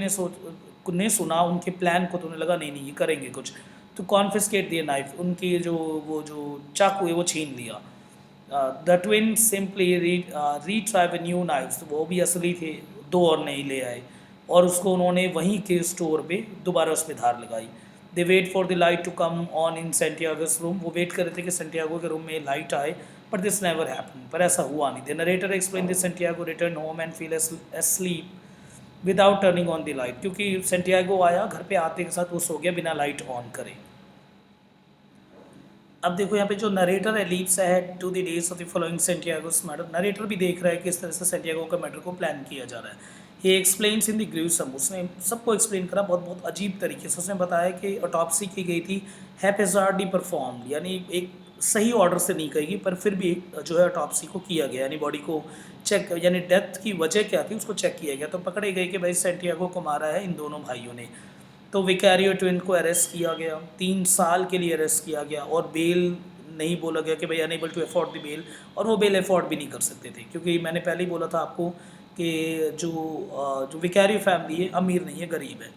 ने सुना उनके प्लान को, तो उन्हें लगा नहीं नहीं ये करेंगे कुछ। तो कॉन्फिस्केट दिया नाइफ, उनकी जो चाकू है वो छीन लिया। The twin simply retrieve new knifes, वो भी असली थे, दो और नहीं ले आए। और उसको उन्होंने वहीं के स्टोर पे दोबारा उस पर धार लगाई। They wait for the light to come on in Santiago's room, वो वेट कर रहे थे कि सेंटियागो के रूम में लाइट आए, बट दिस नेवर हैपन, पर ऐसा हुआ नहीं। The narrator explain this Santiago return home and feel asleep without turning on the light, क्योंकि सेंटियागो आया घर पे आते के साथ वो सो गया बिना लाइट ऑन करे। अब देखो यहाँ पे जो नरेटर है leaps ahead to the days of the following Santiago's matter, narrator भी देख रहा है कि इस तरह से सेंटियागो का मैटर को प्लान किया जा रहा है। ही एक्सप्लेन्स इन द ग्रूसम, उसने सबको एक्सप्लेन करा बहुत बहुत अजीब तरीके से। उसने बताया कि ऑटोप्सी की गई थी हैपेजार्डली परफॉर्म, यानी एक सही ऑर्डर से नहीं कही पर फिर भी जो है ऑटोप्सी को किया गया, यानी बॉडी को चेक, यानी डेथ की वजह क्या थी उसको चेक किया गया। तो पकड़े गए कि भाई सेंटियागो को मारा है इन दोनों भाइयों ने। तो विकारियो ट्विन को अरेस्ट किया गया, 3 साल के लिए अरेस्ट किया गया, और बेल नहीं बोला गया कि भाई unable to afford the bell, और वो बेल अफोर्ड भी नहीं कर सकते थे, क्योंकि मैंने पहले ही बोला था आपको कि जो विकारियो फैमिली है अमीर नहीं है, गरीब है।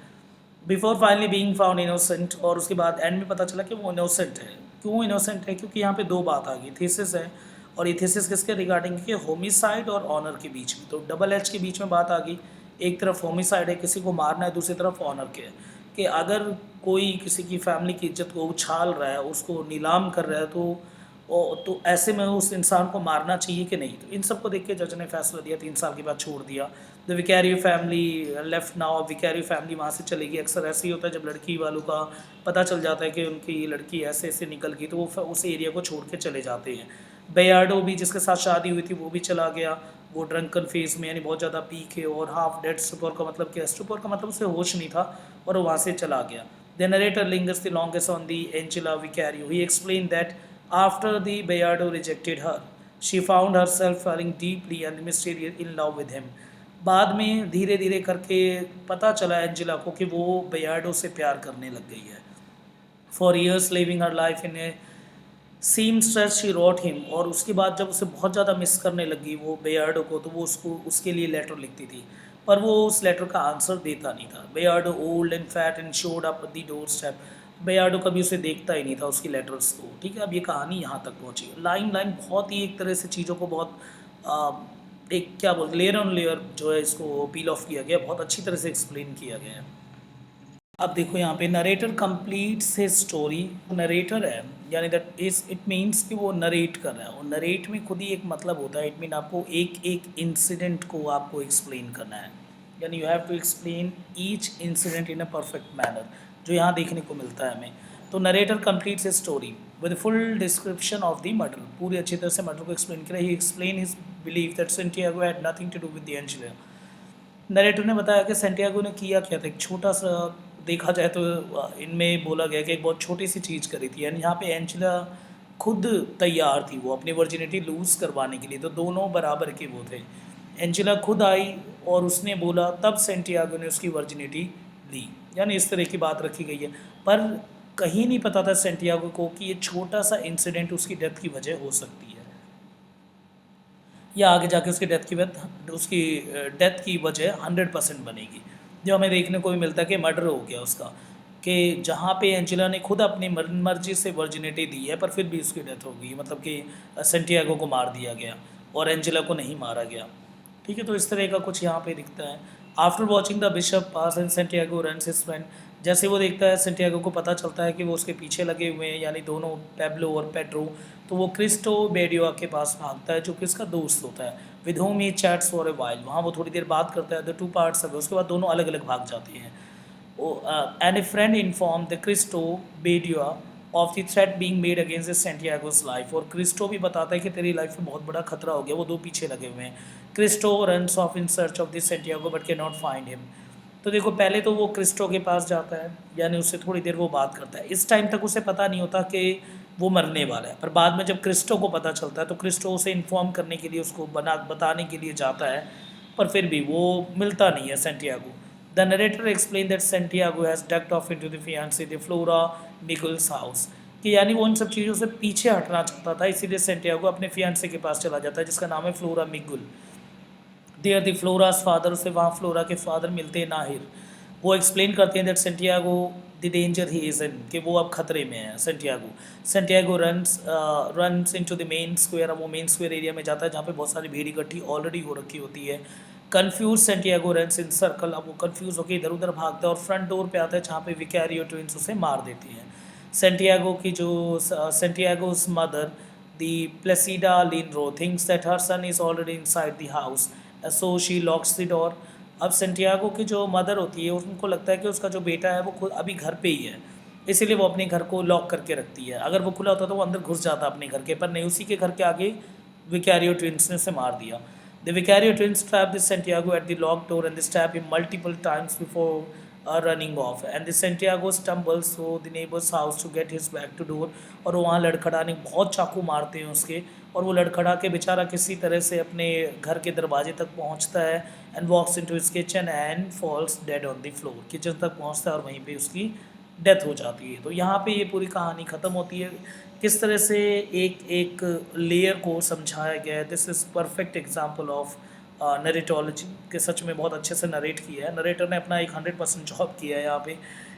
Before finally being found innocent, और उसके बाद एंड में पता चला कि वो इनोसेंट है। क्यों इनोसेंट है? क्योंकि यहाँ पे 2 बात आ गई, थीसिस है, और ये थीसिस किसके रिगार्डिंग कि होमिसाइड और ऑनर के बीच में, तो डबल एच के बीच में बात आ गई। एक तरफ होमिसाइड है, किसी को मारना है, दूसरी तरफ ऑनर के है कि अगर कोई किसी की फैमिली की इज्जत को उछाल रहा है, उसको नीलाम कर रहा है, तो ऐसे में उस इंसान को मारना चाहिए कि नहीं। तो इन सब को देख के जज ने फैसला दिया, 3 साल के बाद छोड़ दिया। The Vicario family left now, Vicario family वहाँ से चलेगी। अक्सर ऐसे ही होता है जब लड़की वालों का पता चल जाता है कि उनकी लड़की ऐसे ऐसे निकल गई, तो वो उस एरिया को छोड़ के चले जाते हैं। बेयार्डो भी, जिसके साथ शादी हुई थी, वो भी चला गया। वो ड्रंकन फेज में, यानी बहुत ज़्यादा पी के, और हाफ डेड, स्टुपर का मतलब क्या, स्टुपर का मतलब उसे होश नहीं था, और वो वहाँ से चला गया। The narrator lingers the longest on the Angela Vicario. He explain that after the Bayardo rejected her, she found herself falling deeply and mysterious in love with him. बाद में धीरे धीरे करके पता चला एंजेला को कि वो बेयार्डो से प्यार करने लग गई है। For years living her life in a seamstress she wrote him, और उसके बाद जब उसे बहुत ज़्यादा मिस करने लगी वो बेयार्डो को, तो वो उसको उसके लिए लेटर लिखती थी, पर वो उस लेटर का आंसर देता नहीं था। Bayardo old and fat and showed up the doorstep, Bayardo कभी उसे देखता ही नहीं था उसकी लेटर्स को। ठीक है, अब ये कहानी यहाँ तक पहुँची, लाइन लाइन बहुत ही एक तरह से चीज़ों को बहुत आ, एक क्या बोलते, लेयर ऑन लेयर जो है इसको पील ऑफ किया गया, बहुत अच्छी तरह से एक्सप्लेन किया गया है। अब देखो यहाँ पे narrator completes his story. Narrator है यानी दैट इज इट मीन्स कि वो नरेट कर रहा है, और नरेट में खुद ही एक मतलब होता है, इट मीन आपको एक एक इंसिडेंट को आपको एक्सप्लेन करना है, यानी you have to explain each incident in a perfect manner, जो यहाँ देखने को मिलता है हमें। तो narrator completes his story with full description of the murder, पूरी अच्छी तरह से मर्डर को एक्सप्लेन किया। He explain his believe that Santiago had nothing to do with the Angela. Narrator ने बताया कि सेंटियागो ने किया क्या था, एक छोटा सा, देखा जाए तो इनमें बोला गया कि एक बहुत छोटी सी चीज़ करी थी, यानी यहाँ पे एंजेला खुद तैयार थी वो अपनी वर्जिनिटी लूज़ करवाने के लिए, तो दोनों बराबर के वो थे। एंजेला खुद आई और उसने बोला, तब सेंटियागो ने उसकी वर्जिनिटी ली, यानी इस तरह की बात रखी गई है। पर कहीं नहीं पता था सेंटियागो को कि ये छोटा सा इंसिडेंट उसकी डेथ की वजह हो सकती है, या आगे जाके उसकी डेथ की वजह 100% बनेगी। जो हमें देखने को भी मिलता है कि मर्डर हो गया उसका, कि जहाँ पे एंजेला ने खुद अपनी मर्जी से वर्जिनिटी दी है, पर फिर भी उसकी डेथ हो गई, मतलब कि सेंटियागो को मार दिया गया और एंजेला को नहीं मारा गया। ठीक है, तो इस तरह का कुछ यहाँ पे दिखता है। After watching the bishop pass and Santiago runs his friend, जैसे वो देखता है सेंटियागो को पता चलता है कि वो उसके पीछे लगे हुए हैं, यानी दोनों पेब्लो और पेड्रो, तो वो क्रिस्टो बेडियो के पास भागता है, जो कि इसका दोस्त होता है। With home he chats for a while, वहाँ वो थोड़ी देर बात करता है। द टू पार्ट्स है, उसके बाद दोनों अलग अलग भाग जाते हैं। And a friend inform the Cristo Bedoya of the threat being made against Santiago's life, और क्रिस्टो भी बताता है कि तेरी लाइफ में बहुत बड़ा खतरा हो गया, वो दो पीछे लगे हुए हैं। Cristo runs off in search of this Santiago but can not find him. तो देखो पहले तो वो क्रिस्टो के पास जाता है, यानी उससे थोड़ी देर वो बात करता है। इस टाइम तक उसे पता नहीं होता कि वो मरने वाला है, पर बाद में जब क्रिस्टो को पता चलता है तो क्रिस्टो उसे इन्फॉर्म करने के लिए, उसको बताने के लिए जाता है, पर फिर भी वो मिलता नहीं है Santiago. The narrator explain that Santiago has ducked off into the fiancee the Flora Miguel's house, कि यानी वो उन सब चीज़ों से पीछे हटना चाहता था, इसीलिए सेंटियागो अपने फियांसे के पास चला जाता है, जिसका नाम है Flora Miguel. There the Flora's father, उसे वहाँ फ्लोरा के फादर मिलते हैं, नाहिर। वो एक्सप्लेन करते हैं that Santiago the danger he is in, कि वो अब खतरे में है Santiago runs into the main square. अब वो मेन स्क्वायर एरिया में जाता है जहाँ पे बहुत सारी भीड़ इकट्ठी ऑलरेडी हो रखी होती है। Confuse Santiago runs in circle, अब वो कन्फ्यूज होकर इधर उधर भागता है और फ्रंट डोर पे आता है जहाँ पे विकैरियो ट्विंस उसे मार देती हैं। सेंटियागो की जो Santiago's mother the Placida Linero thinks that her son is already inside the house, so she locks the door. अब सेंटियागो की जो मदर होती है उनको लगता है कि उसका जो बेटा है वो खुद अभी घर पे ही है, इसीलिए वो अपने घर को लॉक करके रखती है। अगर वो खुला होता तो वो अंदर घुस जाता अपने घर के, पर नहीं, उसी के घर के आगे विकैरियो ट्विंस ने उसे मार दिया। The Vicario twins trap the Santiago at the locked door and they stab him multiple times before running off. And the Santiago stumbles through the neighbor's house to get his back to door. और वो वहाँ लड़खड़ाने बहुत चाकू मारते हैं उसके, और वो लड़खड़ा के बेचारा किसी तरह से अपने घर के दरवाजे तक पहुँचता है and walks into his kitchen and falls dead on the floor. Kitchen तक पहुँचता है और वहीं पे उसकी डेथ हो जाती है। तो यहाँ पे ये पूरी कहानी ख़त्म होती है। किस तरह से एक एक लेयर को समझाया गया है। This is perfect example of narratology के, सच में बहुत अच्छे से नरेट किया है। नरेटर ने अपना एक 100% जॉब किया है यहाँ पे,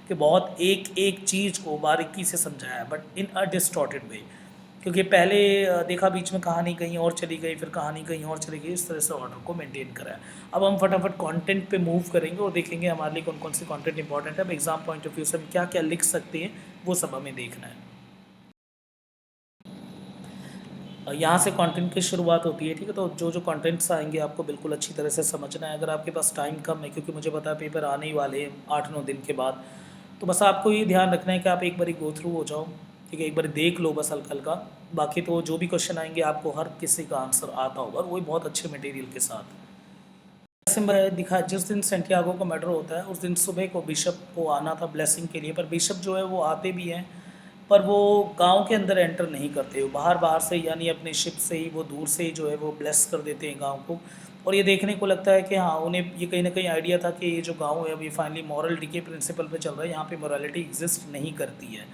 कि बहुत एक एक चीज़ को बारीकी से समझाया है, बट इन अ डिस्टॉर्टेड वे। क्योंकि पहले देखा बीच में कहानी कहीं और चली गई, फिर कहानी कहीं और चली गई, इस तरह से ऑर्डर को मेंटेन करा है। अब हम फटाफट कंटेंट पे मूव करेंगे और देखेंगे हमारे लिए कौन कौन सी कंटेंट इंपॉर्टेंट है। अब एग्जाम पॉइंट ऑफ व्यू से हम क्या क्या लिख सकते हैं वो सब हमें देखना है। यहाँ से कंटेंट की शुरुआत होती है, ठीक है। तो जो जो कंटेंट्स आएंगे आपको बिल्कुल अच्छी तरह से समझना है। अगर आपके पास टाइम कम है, क्योंकि मुझे पता है पेपर आने ही वाले हैं 8-9 दिन के बाद, तो बस आपको ये ध्यान रखना है कि आप एक बारी गो थ्रू हो जाओ, ठीक है, एक बार देख लो बस हल्का हल्का। बाकी तो जो भी क्वेश्चन आएंगे आपको हर किसी का आंसर आता होगा, और वही बहुत अच्छे मटेरियल के साथ। सिंबल दिखा, जिस दिन सेंटियागो का मर्डर होता है उस दिन सुबह को बिशप को आना था ब्लेसिंग के लिए, पर बिशप जो है वो आते भी हैं, पर वो गांव के अंदर एंटर नहीं करते। वो बाहर बाहर से, यानी अपने शिप से ही, वो दूर से ही जो है वो ब्लेस कर देते हैं गांव को। और ये देखने को लगता है कि हाँ, उन्हें ये कहीं ना कहीं आइडिया था कि ये जो गांव है अभी फाइनली मॉरल डिके प्रिंसिपल पे चल रहा है, यहाँ पे मॉरलिटी एग्जिस्ट नहीं करती है।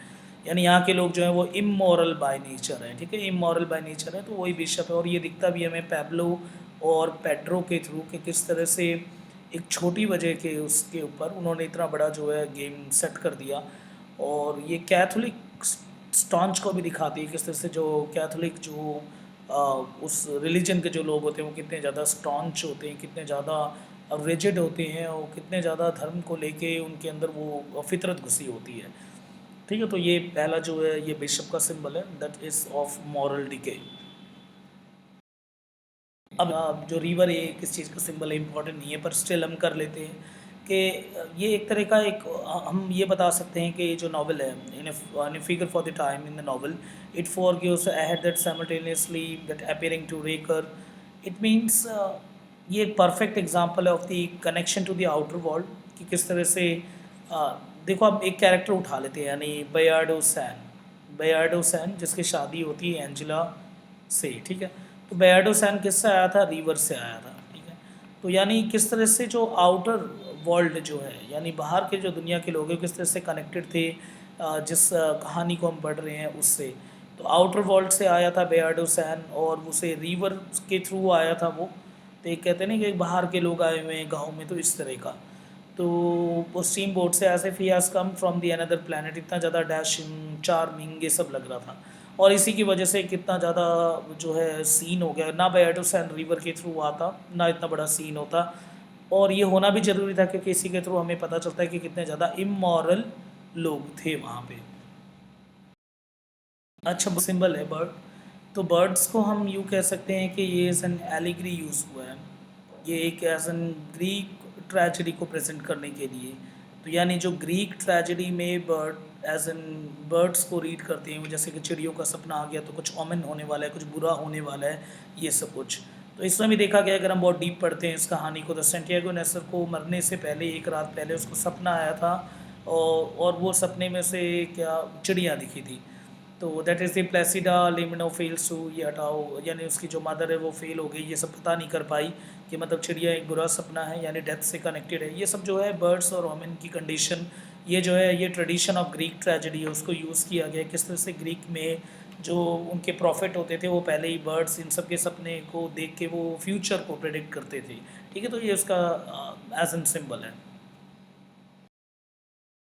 यानी यहाँ के लोग जो हैं वो इमोरल बाय नेचर है, ठीक है, इमोरल बाय नेचर है। तो वही बिशप है, और ये दिखता भी हमें पैब्लो और पेड्रो के थ्रू कि किस तरह से एक छोटी वजह के उसके ऊपर उन्होंने इतना बड़ा जो है गेम सेट कर दिया। और ये कैथोलिक स्टॉन्च को भी दिखाती है किस तरह से जो कैथोलिक जो उस रिलीजन के जो लोग होते हैं वो कितने ज़्यादा स्टॉन्च होते हैं, कितने ज़्यादा रिजिड होते हैं, और कितने ज़्यादा धर्म को लेके उनके अंदर वो फितरत घुसी होती है, ठीक है। तो ये पहला जो है ये बिशप का सिंबल है, that is of moral decay. अब जो रिवर है किस चीज़ का सिंबल है इम्पोर्टेंट नहीं है, पर स्टिल हम कर लेते हैं कि ये एक तरह का एक हम ये बता सकते हैं कि ये जो नावल है, in figure for the time in the novel, it forgives ahead that simultaneously that appearing to recur, it means ये एक परफेक्ट एग्जांपल है of the connection to the outer world, कि किस तरह से देखो आप एक कैरेक्टर उठा लेते हैं, यानी बयार्डो सैन जिसकी शादी होती है एंजेला से, ठीक है। तो बेयार्डो सैन किससे आया था? रिवर से आया था, ठीक है। तो यानी किस तरह से जो आउटर वर्ल्ड जो है, यानी बाहर के जो दुनिया के लोग हैं किस तरह से कनेक्टेड थे जिस कहानी को हम पढ़ रहे हैं उससे। तो आउटर वर्ल्ड से आया था बेयार्डो सैन, और उसे रिवर के थ्रू आया था वो। तो एक कहते हैं ना कि बाहर के लोग आए हुए हैं गाँव में, तो इस तरह का। तो वो स्टीम बोट से as if he has come from the another planet, इतना ज़्यादा डैशिंग चार्मिंग ये सब लग रहा था। और इसी की वजह से कितना ज़्यादा जो है सीन हो गया, ना बेयार्डो सैन रिवर के थ्रू आता ना इतना बड़ा सीन होता। और ये होना भी ज़रूरी था क्योंकि इसी के थ्रू हमें पता चलता है कि कितने ज़्यादा इमोरल लोग थे वहाँ पे। अच्छा, सिंबल है बर्ड। तो बर्ड्स को हम यूँ कह सकते हैं कि ये एज एन एलिगरी यूज़ हुआ है, ये एक एज एन ग्रीक ट्रेजेडी को प्रेजेंट करने के लिए। तो यानी जो ग्रीक ट्रेजेडी में बर्ड एज एन बर्ड्स को रीड करते हैं, जैसे कि चिड़ियों का सपना आ गया तो कुछ ओमेन होने वाला है, कुछ बुरा होने वाला है, ये सब कुछ। तो इसमें भी देखा गया, अगर हम बहुत डीप पढ़ते हैं इस कहानी को, तो सेंटियागो नेसर को मरने से पहले एक रात पहले उसको सपना आया था, और वो सपने में से क्या चिड़ियाँ दिखी थी। तो that is the Placida Linero fails to, ये हटाओ, यानी उसकी जो मदर है वो फेल हो गई, ये सब पता नहीं कर पाई कि मतलब चिड़िया एक बुरा सपना है, यानी डेथ से कनेक्टेड है। ये सब जो है बर्ड्स और वोमेन की कंडीशन, ये जो है ये ट्रेडिशन ऑफ ग्रीक ट्रेजेडी है, उसको यूज़ किया गया। किस तरह से ग्रीक में जो उनके प्रॉफिट होते थे वो पहले ही बर्ड्स इन सब के सपने को देख के वो फ्यूचर को प्रेडिक्ट करते थे, ठीक है। तो ये उसका एज एन सिंबल है।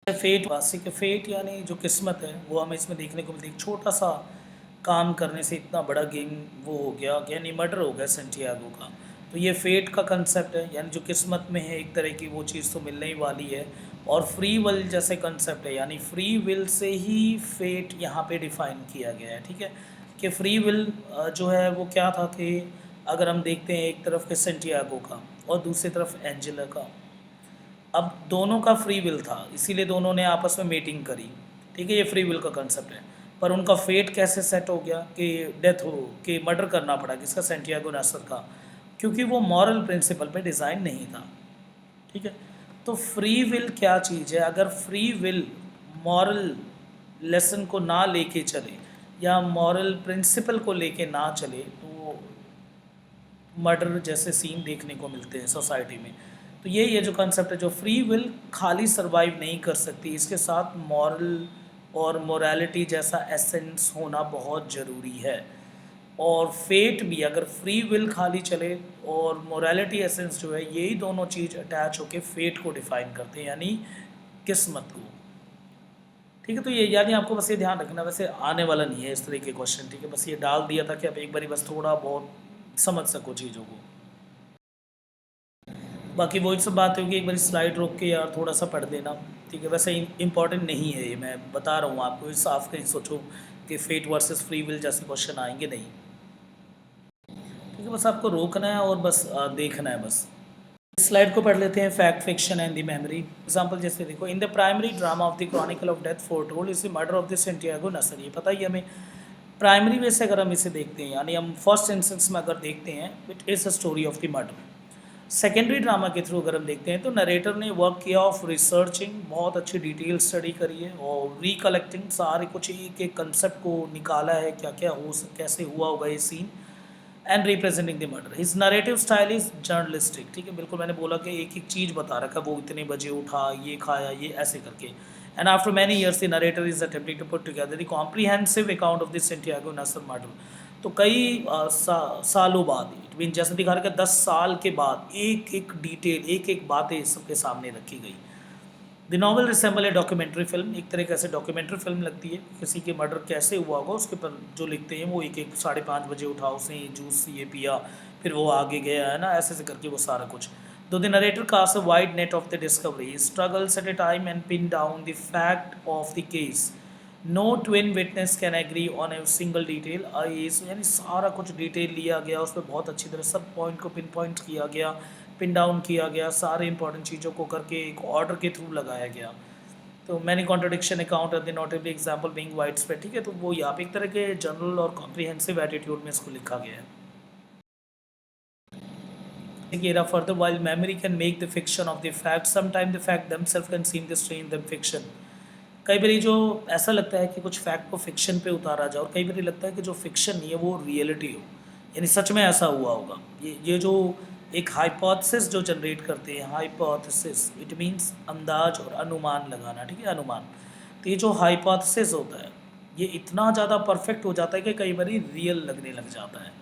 फेट, वासिक फेट यानी जो किस्मत है वो हमें इसमें देखने को मिलती है। एक छोटा सा काम करने से इतना बड़ा गेम वो हो गया, यानी मर्डर हो गया सेंटियागो का। तो ये फेट का कंसेप्ट है, यानी जो किस्मत में है एक तरह की वो चीज़ तो मिलने ही वाली है। और फ्री विल जैसे कंसेप्ट है, यानी free will say he fate यहाँ पे डिफाइन किया गया है, ठीक है। कि फ्री विल जो है वो क्या था कि अगर हम देखते हैं एक तरफ के सेंटियागो का और दूसरी तरफ एंजेला का, अब दोनों का फ्री विल था, इसीलिए दोनों ने आपस में मीटिंग करी, ठीक है। ये फ्री विल का कंसेप्ट है। पर उनका फेट कैसे सेट हो गया कि डेथ हो, कि मर्डर करना पड़ा किसका, सेंटियागो नासर का, क्योंकि वो मॉरल प्रिंसिपल पे डिज़ाइन नहीं था, ठीक है। तो फ्री विल क्या चीज़ है, अगर फ्री विल मॉरल लेसन को ना लेके चले या मॉरल प्रिंसिपल को लेके ना चले तो मर्डर जैसे सीन देखने को मिलते हैं सोसाइटी में। तो ये जो कंसेप्ट है, जो फ्री विल खाली सरवाइव नहीं कर सकती, इसके साथ मॉरल और मोरालिटी जैसा एसेंस होना बहुत ज़रूरी है। और फेट भी, अगर फ्री विल खाली चले और मोरालिटी एसेंस जो है, यही दोनों चीज़ अटैच होकर फेट को डिफाइन करते हैं, यानी किस्मत को, ठीक है। तो ये यानी आपको बस ये ध्यान रखना, वैसे आने वाला नहीं है इस तरह के क्वेश्चन, ठीक है। बस ये डाल दिया था कि आप एक बारी बस थोड़ा बहुत समझ सको चीज़ों को। बाकी वही सब बात होगी, एक बार स्लाइड रोक के यार थोड़ा सा पढ़ देना, ठीक है। वैसे इंपॉर्टेंट नहीं है ये, मैं बता रहा हूँ आपको, इस आप कहीं सोचो कि फेट वर्सेस फ्री विल जैसे क्वेश्चन आएंगे, नहीं, ठीक है। बस आपको रोकना है और बस देखना है बस। इस स्लाइड को पढ़ लेते हैं, fact fiction and the memory example. जैसे देखो, in the primary drama of the chronicle of death foretold is the murder of the Santiago Nasar. ये पता ही हमें, प्राइमरी वे से अगर हम इसे देखते हैं, यानी हम फर्स्ट इंस्टेंस में अगर देखते हैं, it is a story of the murder. Secondary drama के थ्रू अगर हम देखते हैं तो नरेटर ने वर्क किया ऑफ रिसर्चिंग, बहुत अच्छी डिटेल स्टडी करी है और रिकलेक्टिंग, सारे कुछ एक एक कंसेप्ट को निकाला है, क्या क्या कैसे हुआ होगा ये scene, and representing the murder. His narrative style is journalistic, ठीक है। बिल्कुल मैंने बोला कि एक एक चीज़ बता रखा, वो इतने बजे उठा, ये खाया, ये ऐसे करके। And after many years the narrator is attempting to put together the comprehensive account of the Santiago Nasar murder. तो कई सालों बाद, इट मीन जैसे दिखा रखा 10 साल के बाद एक एक डिटेल, एक एक बातें सबके सामने रखी गई। The novel resemble A documentary film, एक तरह कैसे डॉक्यूमेंट्री फिल्म लगती है, किसी के मर्डर कैसे हुआ होगा उसके पर जो लिखते हैं वो एक एक 5:30 बजे उठा, उसने जूस ये पिया, फिर वो आगे गया, है ना, ऐसे करके वो सारा कुछ। Though the narrator cast a wide net of the discovery, struggles at a time and pin down the fact of the case, no twin witness can agree on a single detail. यानी सारा कुछ detail लिया गया, उस पर बहुत अच्छी तरह सब पॉइंट को पिन पॉइंट किया गया, पिन डाउन किया गया, सारे इंपॉर्टेंट चीज़ों को करके एक ऑर्डर के थ्रू लगाया गया। तो many contradiction account of the notable example being wide spread, ठीक है। तो वो यहाँ पे एक तरह के जनरल और कॉम्प्रिहेंसिव एटीट्यूड में इसको लिखा गया है। Further, while memory can make the fiction of the fact, sometimes the fact themselves can seem to strain them fiction. कई बार जो ऐसा लगता है कि कुछ फैक्ट को फिक्शन पे उतारा जाए, और कई बार लगता है कि जो फिक्शन नहीं है वो रियलिटी हो, यानी सच में ऐसा हुआ होगा। ये जो एक हाइपोथेसिस जो जनरेट करते हैं, हाइपोथेसिस इट मीन्स अंदाज और अनुमान लगाना, ठीक है, अनुमान। तो ये जो हाइपोथेसिस होता है ये इतना ज़्यादा परफेक्ट हो जाता है कि कई बार रियल लगने लग जाता है,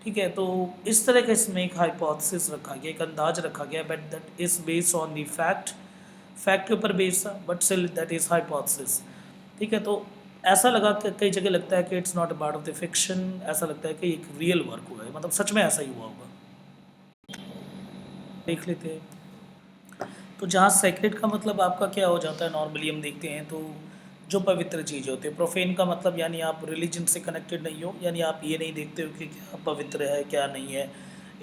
ठीक है। तो इस तरह का इसमें एक हाइपोथेसिस रखा गया, एक अंदाज रखा गया, but that is based on the fact, fact के ऊपर बेस्ड था, but still that is hypothesis, ठीक है। तो ऐसा लगा कि कई जगह लगता है कि it's not a part of the fiction, ऐसा लगता है कि एक रियल वर्क हुआ है, मतलब सच में ऐसा ही हुआ होगा। देख लेते हैं। तो जहाँ सेक्रेट का मतलब आपका क्या हो जाता है, नॉर्मली हम देखते हैं तो जो पवित्र चीज़ होती है। प्रोफेन का मतलब यानी आप रिलीजन से कनेक्टेड नहीं हो, यानी आप ये नहीं देखते हो कि क्या पवित्र है क्या नहीं है।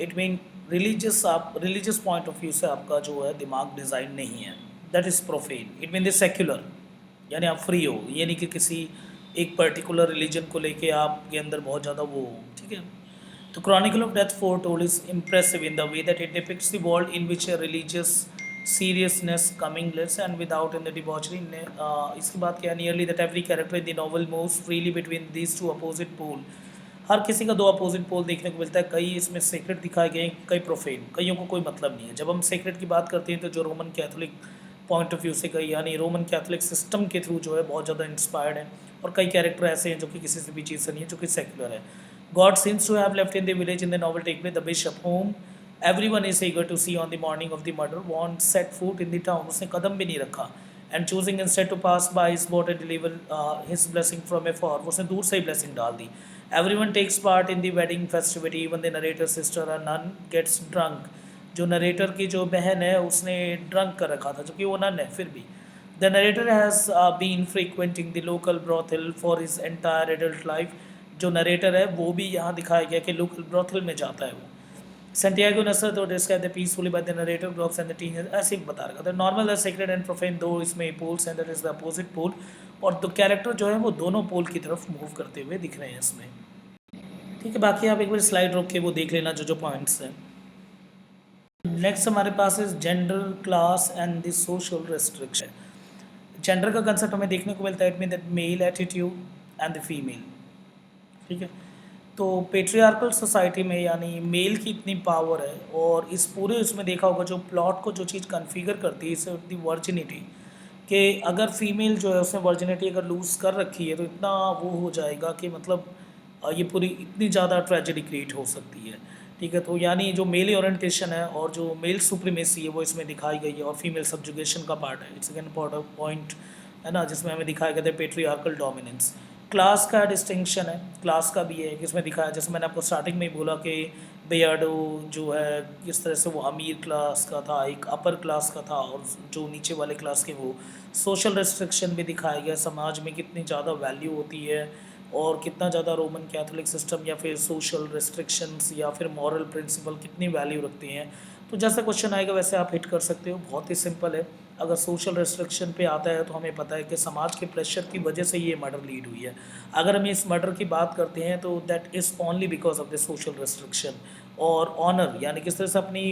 इट मीन रिलीजियस, आप रिलीजियस पॉइंट ऑफ व्यू से आपका जो है दिमाग डिज़ाइन नहीं है, that is profane. It mean the secular, यानी आप फ्री हो, ये नहीं कि किसी एक पर्टिकुलर रिलीजन को लेके आपके अंदर बहुत ज़्यादा वो हो, ठीक है। तो chronicle of death foretold is impressive in the way that it depicts the world in which a religious seriousness commingless and without in the debauchery। इसकी बात क्या, nearly that every character in the novel moves freely between these two opposite pole। हर किसी का दो opposite pole देखने को मिलता है, कई इसमें सेक्रेट दिखाए गए हैं, कई प्रोफेन, कईयों को कोई मतलब नहीं है। जब हम सेक्रेट की बात करते हैं तो जो Roman Catholic point of view से, कई यानी रोमन कैथोलिक सिस्टम के थ्रू जो है बहुत ज़्यादा इंस्पायर्ड है, और कई कैरेक्टर ऐसे हैं जो कि किसी से भी चीज़ से नहीं है, जो कि सेक्युलर है। God seems to have left in the village in the novel take place, the bishop whom everyone is eager to see on the morning of the murder won't set foot in the town। उसने कदम भी नहीं रखा and choosing instead to pass by his boat and deliver his blessing from afar, उसने दूर से ही blessing डाल दी। Everyone takes part in the wedding festivity even the narrator sister और नन गेट्स ड्रंक। जो नरेटर की जो बहन है उसने ड्रंक कर रखा था, जबकि वो नन है फिर भी। The narrator has been frequenting the local brothel for his entire adult life. जो नरेटर है वो भी यहाँ दिखाया गया कि लोकल ब्रॉथल में जाता है वो। Santiago Nasser तो described the peacefully by the narrator groups and the teenagers, ऐसे ही बता रखा था। नॉर्मल है सेक्रेट एंड प्रोफेन, दो इसमें poles and that is the opposite pole, और दो कैरेक्टर जो है वो दोनों पोल की तरफ मूव करते हुए दिख रहे हैं इसमें। ठीक है, बाकी आप एक बार स्लाइड रोक के वो देख लेना जो जो पॉइंट्स हैं। नेक्स्ट हमारे पास है gender, class and the social restriction. Gender का कंसेप्ट हमें देखने को मिलता है, it mean that male attitude and the female. ठीक है, तो पेट्रियार्कल सोसाइटी में यानी मेल की इतनी पावर है, और इस पूरे उसमें देखा होगा जो प्लॉट को जो चीज़ कन्फिगर करती है इसे दी वर्जिनिटी, कि अगर फीमेल जो है उसने वर्जिनिटी अगर लूज़ कर रखी है तो इतना वो हो जाएगा कि मतलब ये पूरी इतनी ज़्यादा ट्रेजेडी क्रिएट हो सकती है। ठीक है, तो यानी जो मेल ओरिएंटेशन है और जो मेल सुप्रीमेसी है वो इसमें दिखाई गई है, और फीमेल सब्जुगेशन का पार्ट है। इट्स सेकंड पॉइंट है ना, जिसमें हमें दिखाया गया था पेट्रियार्कल डोमिनेंस। क्लास का डिस्टिंक्शन है, क्लास का भी है, इसमें दिखाया जैसे मैंने आपको स्टार्टिंग में ही बोला कि बेयाडो जो है किस तरह से वो अमीर क्लास का था, एक अपर क्लास का था, और जो नीचे वाले क्लास के वो सोशल रेस्ट्रिक्शन भी दिखाया गया, समाज में कितनी ज़्यादा वैल्यू होती है और कितना ज़्यादा रोमन कैथोलिक सिस्टम या फिर सोशल रेस्ट्रिक्शंस या फिर मॉरल प्रिंसिपल कितनी वैल्यू रखते हैं। तो जैसा क्वेश्चन आएगा वैसे आप हिट कर सकते हो, बहुत ही सिंपल है। अगर सोशल रेस्ट्रिक्शन पे आता है तो हमें पता है कि समाज के प्रेशर की वजह से ये मर्डर लीड हुई है। अगर हम इस मर्डर की बात करते हैं तो that is only because of the social restriction. और ऑनर यानी किस तरह से अपनी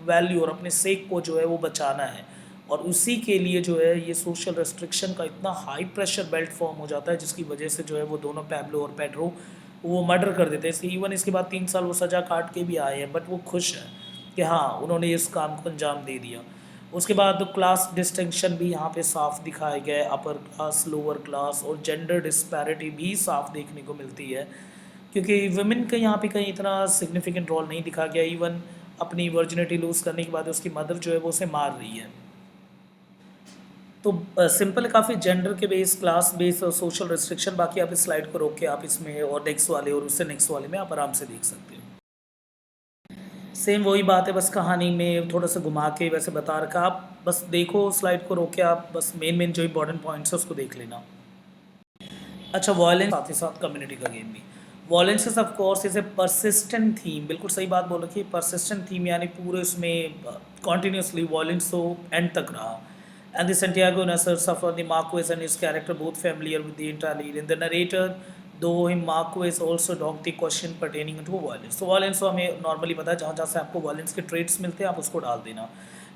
वैल्यू और अपने सेक को जो है वो बचाना है, और उसी के लिए जो है ये सोशल रेस्ट्रिक्शन का इतना हाई प्रेशर बेल्ट फॉर्म हो जाता है, जिसकी वजह से जो है वो दोनों पैब्लो और पेड्रो वो मर्डर कर देते हैं। इसलिए इवन इसके बाद 3 साल वो सज़ा काट के भी आए हैं, बट वो खुश हैं कि हाँ उन्होंने इस काम को अंजाम दे दिया। उसके बाद क्लास डिस्टिंक्शन भी यहाँ पे साफ दिखाया गया है, अपर क्लास, लोअर क्लास, और जेंडर डिस्पैरिटी भी साफ देखने को मिलती है, क्योंकि वुमेन का यहाँ पे कहीं इतना सिग्निफिकेंट रोल नहीं दिखा गया। इवन अपनी वर्जिनिटी लूज़ करने के बाद उसकी मदर जो है वो उसे मार रही है। तो सिंपल है काफ़ी, जेंडर के बेस, क्लास बेस और सोशल रिस्ट्रिक्शन। बाकी आप इस स्लाइड को रोक के आप इसमें और नेक्स्ट वाले और उससे नेक्स्ट वाले में आप आराम से देख सकते हो। सेम वही बात है, बस कहानी में थोड़ा सा घुमा के वैसे बता रखा। आप बस देखो स्लाइड को रोक के, आप बस मेन जो इंपॉर्टेंट पॉइंट्स है उसको देख लेना। अच्छा, वॉयलेंस साथ ही साथ कम्युनिटी का गेम भी। Violence is of course is a persistent theme, बिल्कुल सही बात बोल रखी है, परसिस्टेंट थीम, यानी पूरे उसमें कॉन्टीन्यूसली वॉयलेंस तो एंड तक रहा। And the Santiago Nasser suffered the Marquez and his character both familiar with the entire lead. In the narrator, though him Marquez also dogged the question pertaining to violence. So violence तो हमें normally पता है, जहाँ जहाँ से आपको violence के traits मिलते हैं आप उसको डाल देना।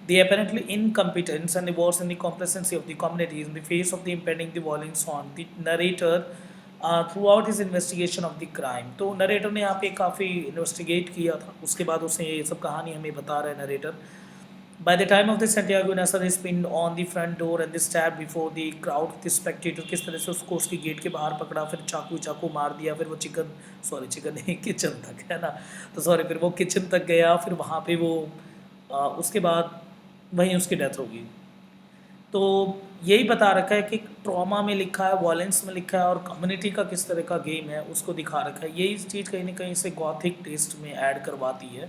The apparently incompetence and the wars and the complacency of the community in the face of the impending the violence on the narrator throughout his investigation of the crime. तो narrator ने यहाँ पे काफ़ी investigate किया था, उसके बाद उसने ये सब कहानी हमें बता रहा है narrator। By the time of the Santiago Nasser is pinned on the front door and the stabbed before the crowd, the spectator किस तरह से उसको उसकी गेट के बाहर पकड़ा, फिर चाकू मार दिया, फिर वो चिकन नहीं किचन तक, है ना, तो सॉरी, फिर वो किचन तक गया, फिर वहाँ पे वो उसके बाद वहीं उसकी डेथ होगी। तो यही बता रखा है कि ट्रॉमा में लिखा है, वॉयलेंस में लिखा है, और कम्युनिटी का किस तरह का गेम है उसको दिखा रखा है। यही चीज़ कहीं ना कहीं से गॉथिक टेस्ट में ऐड करवाती है,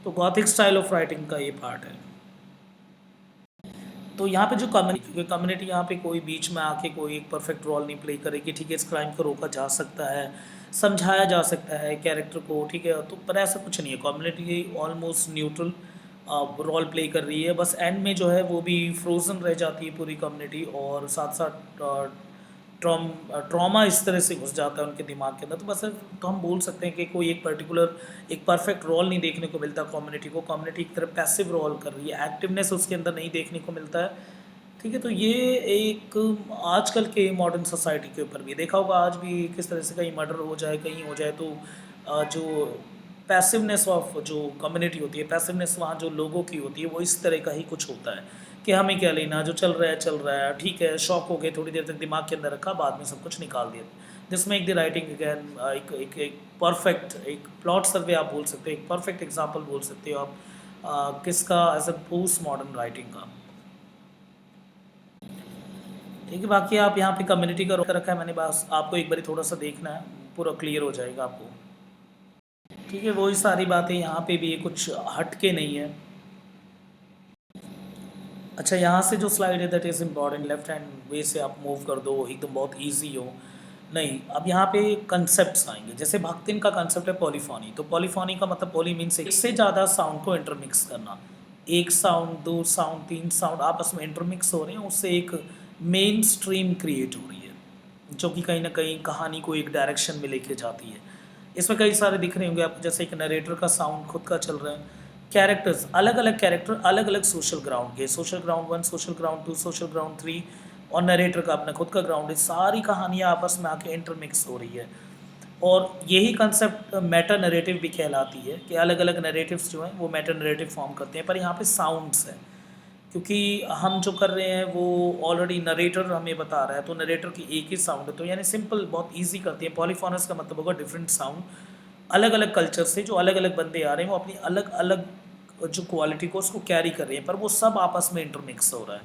तो गॉथिक स्टाइल ऑफ राइटिंग का ये पार्ट है। तो यहाँ पे जो कम्युनिटी यहाँ पे कोई बीच में आके कोई एक परफेक्ट रोल नहीं प्ले करेगी। ठीक है, इस क्राइम को रोका जा सकता है, समझाया जा सकता है कैरेक्टर को, ठीक है, तो पर ऐसा कुछ नहीं है। Community almost neutral role play कर रही है, बस एंड में जो है वो भी फ्रोज़न रह जाती है पूरी कम्युनिटी, और साथ साथ ट्रॉमा इस तरह से घुस जाता है उनके दिमाग के अंदर। तो बस तो हम बोल सकते हैं कि कोई एक पर्टिकुलर एक परफेक्ट रोल नहीं देखने को मिलता कम्युनिटी को। कम्युनिटी एक तरह पैसिव रोल कर रही है, एक्टिवनेस उसके अंदर नहीं देखने को मिलता है। ठीक है, तो ये एक आजकल के मॉडर्न सोसाइटी के ऊपर भी देखा होगा, आज भी किस तरह से कहीं मर्डर हो जाए, कहीं हो जाए, तो जो पैसिवनेस ऑफ जो कम्युनिटी होती है, पैसिवनेस वहाँ जो लोगों की होती है, वो इस तरह का ही कुछ होता है कि हमें क्या लेना, जो चल रहा है, ठीक है, शॉक हो गए, थोड़ी देर तक दिमाग के अंदर रखा, बाद में सब कुछ निकाल दिया। जिसमें एक द राइटिंग अगैन एक परफेक्ट एक प्लॉट सर्वे आप बोल सकते हो, एक परफेक्ट एग्जाम्पल बोल सकते हो आप किसका, as a post modern writing का। ठीक है, बाकी आप यहाँ पे कम्युनिटी का रोक रखा है मैंने, बस आपको एक बारी थोड़ा सा देखना है, पूरा क्लियर हो जाएगा आपको। ठीक है, वही सारी बातें यहाँ पे भी कुछ हट के नहीं है। अच्छा, यहाँ से जो स्लाइड है that is important, left hand way से आप मूव कर दो एकदम बहुत इजी हो। नहीं, अब यहाँ पे कंसेप्ट्स आएंगे, जैसे भक्तिन का कंसेप्ट है पॉलीफोनी। तो पॉलीफोनी का मतलब पॉली मीन्स एक से ज़्यादा साउंड को इंटरमिक्स करना। एक साउंड, दो साउंड, तीन साउंड आपस में इंटरमिक्स हो रहे हैं, उससे एक मेन स्ट्रीम क्रिएट हो रही है, जो कि कहीं ना कहीं कहानी को एक डायरेक्शन में लेके जाती है। इसमें कई सारे दिख रहे होंगे आपको, जैसे एक नरेटर का साउंड खुद का चल रहा है, कैरेक्टर्स अलग अलग कैरेक्टर अलग अलग सोशल ग्राउंड के, social ground 1, social ground 2, social ground 3, और नरेटर का अपना खुद का ग्राउंड है। सारी कहानियाँ आपस में आके इंटरमिक्स हो रही है, और यही कंसेप्ट मेटा नरेटिव भी कहलाती है कि अलग अलग नरेटिव्स जो हैं वो मेटा नरेटिव फॉर्म करते हैं। पर यहाँ पे साउंड्स है, क्योंकि हम जो कर रहे हैं वो ऑलरेडी नरेटर हमें बता रहा है, तो नरेटर की एक ही साउंड है, तो यानी सिंपल बहुत इजी करते हैं। पॉलीफोनस का मतलब होगा डिफरेंट साउंड, अलग अलग कल्चर से जो अलग अलग बंदे आ रहे हैं, वो अपनी अलग अलग जो क्वालिटी को उसको कैरी कर रहे हैं, पर वो सब आपस में इंटरमिक्स हो रहा है।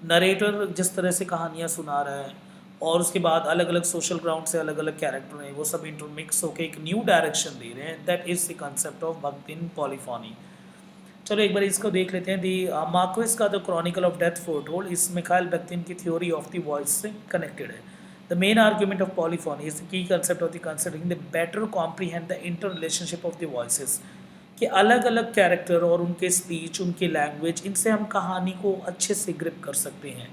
नरेटर जिस तरह से कहानियाँ सुना रहा है, और उसके बाद अलग अलग सोशल ग्राउंड से अलग अलग कैरेक्टर हैं, वो सब इंटरमिक्स होकर एक न्यू डायरेक्शन दे रहे हैं। That is the concept of भक्ति इन पॉलीफोनी। चलो एक बार इसको देख लेते हैं। दी मार्क्वेस का the chronicle of death foretold इस मिखाइल बेक्तिन की थ्योरी ऑफ द वॉइस से कनेक्टेड है। The main argument of polyphony is the key concept of the considering the better comprehend the inter relationship of the voices, कि अलग अलग character और उनके speech, उनके लैंग्वेज, इनसे हम कहानी को अच्छे से ग्रिप कर सकते हैं।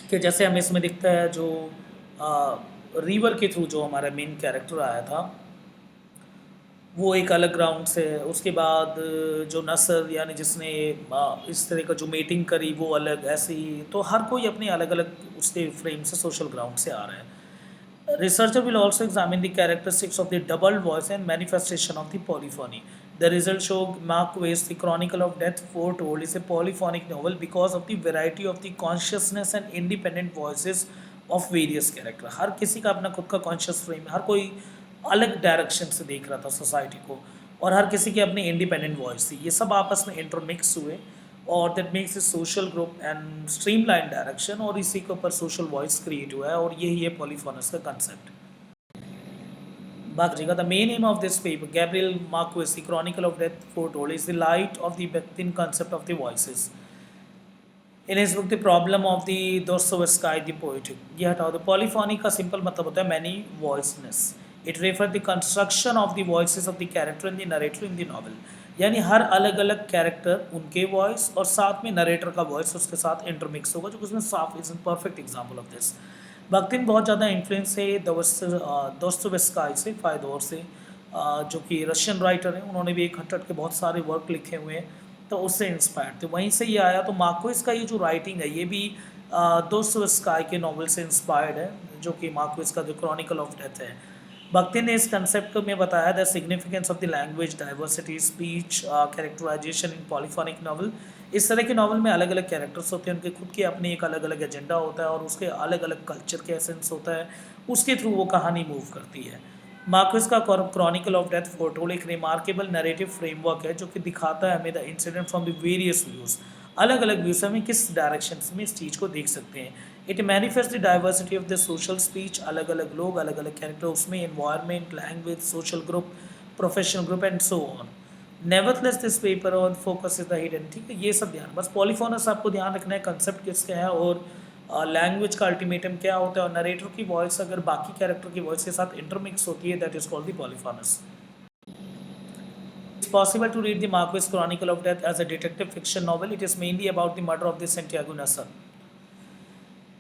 कि जैसे हमें इसमें दिखता है जो रिवर के थ्रू जो हमारा मेन कैरेक्टर आया था वो एक अलग ग्राउंड से है, उसके बाद जो नसर यानी जिसने इस तरह का जो मीटिंग करी वो अलग, ऐसे ही तो हर कोई अपने अलग अलग उसके फ्रेम से, सोशल ग्राउंड से आ रहा है। Researcher will also examine the characteristics of the double voice and manifestation of the polyphony. The results show Marquez, The Chronicle of Death Foretold, is a polyphonic novel because of the variety of the consciousness and independent voices of various characters. हर किसी का अपना खुद का conscious frame है, हर कोई अलग direction से देख रहा था सोसाइटी को, और हर किसी की अपनी इंडिपेंडेंट वॉइस थी। ये सब आपस में इंटरमिक्स हुए, और that makes a social group and streamline direction, और इसी के ऊपर सोशल वॉइस क्रिएट हुआ है, और यही है पॉलीफोनस का कंसेप्ट। बाकी the main aim of this paper, Gabriel Marquez, the chronicle of death foretold, is the light of the Bakhtin concept of the voices in his book the problem of the Dostoevsky the poetic. ये हटाओ। The polyphony का simple मतलब होता है many voiceness. It refer the construction of the voices of the character in the narrator in the novel, यानी हर अलग अलग कैरेक्टर, उनके वॉइस और साथ में नरेटर का वॉइस उसके साथ इंटरमिक्स होगा, जो उसमें साफ is perfect example of this. बख्तिन बहुत ज़्यादा इन्फ्लुएंस है दोस्तोवेस्काई से, फायदोर से, जो कि रशियन राइटर हैं। उन्होंने भी एक हट के बहुत सारे वर्क लिखे हुए हैं, तो उससे इंस्पायर्ड थे, वहीं से ये आया। तो मार्क्वेस का ये जो राइटिंग है ये भी दोस्तोवेस्काई के नॉवल से इंस्पायर्ड है, जो कि मार्क्वेस का जो क्रॉनिकल ऑफ डेथ है। भक्ति ने इस कंसेप्ट में बताया the significance of the language diversity, speech, characterisation in polyphonic novel. इस तरह के नॉवल में अलग अलग कैरेक्टर्स होते हैं, उनके खुद के अपने एक अलग अलग एजेंडा होता है, और उसके अलग अलग कल्चर के एसेंस होता है, उसके थ्रू वो कहानी मूव करती है। मार्क्वेस का क्रॉनिकल ऑफ डेथ फोरटोल्ड एक रिमार्केबल नैरेटिव फ्रेमवर्क है, जो कि दिखाता है हमें the incident from the various views, अलग अलग व्यूज में किस डायरेक्शन में इस चीज़ को देख सकते हैं। It manifest the diversity of the social speech, अलग अलग लोग, अलग अलग कैरेक्टर, उसमें environment, language, social group, professional group and so on. Nevertheless this paper on focus is the hidden. ठीक है, ये सब ध्यान, बस पॉलीफोनस आपको ध्यान रखना है, कंसेप्ट किसका है, और लैंग्वेज का अल्टीमेटम क्या होता है, और नरेटर की वॉइस अगर बाकी कैरेक्टर की वॉइस के साथ इंटरमिक्स होती है, that is called the polyphonous. It's possible to read the Marquez Chronicle of Death as a detective fiction novel. It is mainly about the murder of the Santiago Nasser.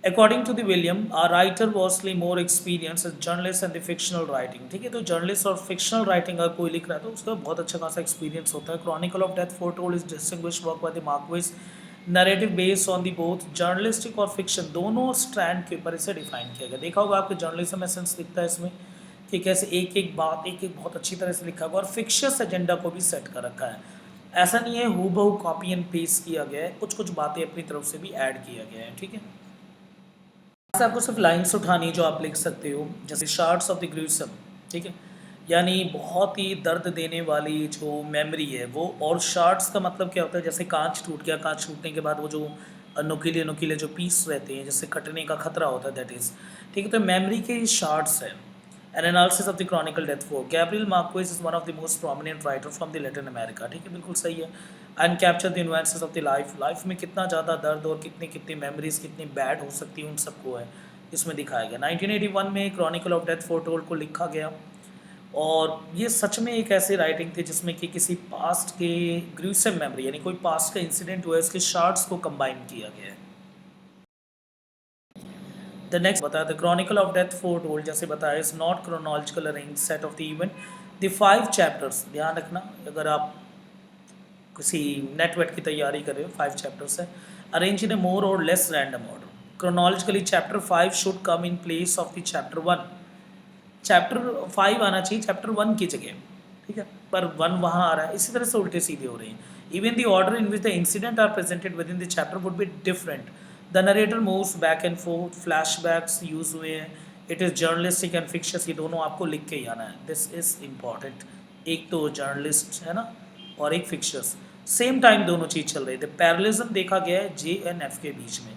According to the William, our writer vastly more experienced as journalist and the fictional writing. ठीक है, तो journalist और fictional writing अगर कोई लिख रहा है तो उसका बहुत अच्छा खासा एक्सपीरियंस होता है। Chronicle of death foretold is distinguished work by the Marquez, narrative based on the both journalistic और फिक्शन, दोनों स्ट्रैंड के ऊपर इसे डिफाइन किया गया। देखा होगा आपके जर्नलिज्म एसेंस दिखता है इसमें, कि कैसे एक एक बात एक एक बहुत अच्छी तरह से लिखा हुआ, और फिक्शियस एजेंडा को भी सेट कर रखा है। ऐसा नहीं है हूबहू कॉपी एंड पेस्ट किया गया है, कुछ कुछ बातें अपनी तरफ से भी ऐड किया गया है। ठीक है, आपको सिर्फ लाइन्स उठानी जो आप लिख सकते हो, जैसे शार्ट्स ऑफ द ग्रूसम। ठीक है, यानी बहुत ही दर्द देने वाली जो मेमोरी है वो, और शार्ट्स का मतलब क्या होता है, जैसे कांच टूट गया, कांच टूटने के बाद वो जो नुकीले नुकीले जो पीस रहते हैं जिससे कटने का खतरा होता है, दैट इज़ ठीक है। तो मेमोरी के शार्ट्स हैं। N analysis of the chronicle death four, Gabriel Marquez is one of the most prominent writer from the Latin America, ठीक है, बिल्कुल सही है। And capture the nuances of the life, life में कितना ज़्यादा दर्द और कितनी कितनी मेमोरीज कितनी बैड हो सकती है उन सबको है इसमें दिखाया गया। 1981 में क्रॉनिकल ऑफ डेथ फोरटोल्ड को लिखा गया, और ये सच में एक ऐसी राइटिंग थी जिसमें कि किसी पास्ट के ग्रूसम मेमोरी यानी कोई पास्ट का इंसिडेंट हुआ है उसके शार्ट्स को कंबाइन किया गया है। द नेक्स्ट बताया the chronicle of death foretold, जैसे बताया, is not chronological arrange set of the event. The 5 chapters, ध्यान रखना अगर आप किसी नेटवर्क की तैयारी कर रहे हो, 5 चैप्टर्स है, अरेंज इन ए मोर और less random order. Chronologically chapter 5 should come in place of the chapter 1, chapter 5 आना चाहिए चैप्टर 1 की जगह, ठीक है, पर 1 वहाँ आ रहा है, इसी तरह से उल्टे सीधे हो रहे हैं। Even the order in which the incident are presented within the chapter would be different. The narrator moves back and forth, flashbacks use हुए हैं, it is journalistic and fictitious, ये दोनों आपको लिख के ही आना है, दिस इज़ इम्पॉर्टेंट। एक तो जर्नलिस्ट है ना और एक फिक्शस, सेम टाइम दोनों चीज़ चल रही थी। पैरलिज्म देखा गया है JNF के बीच में,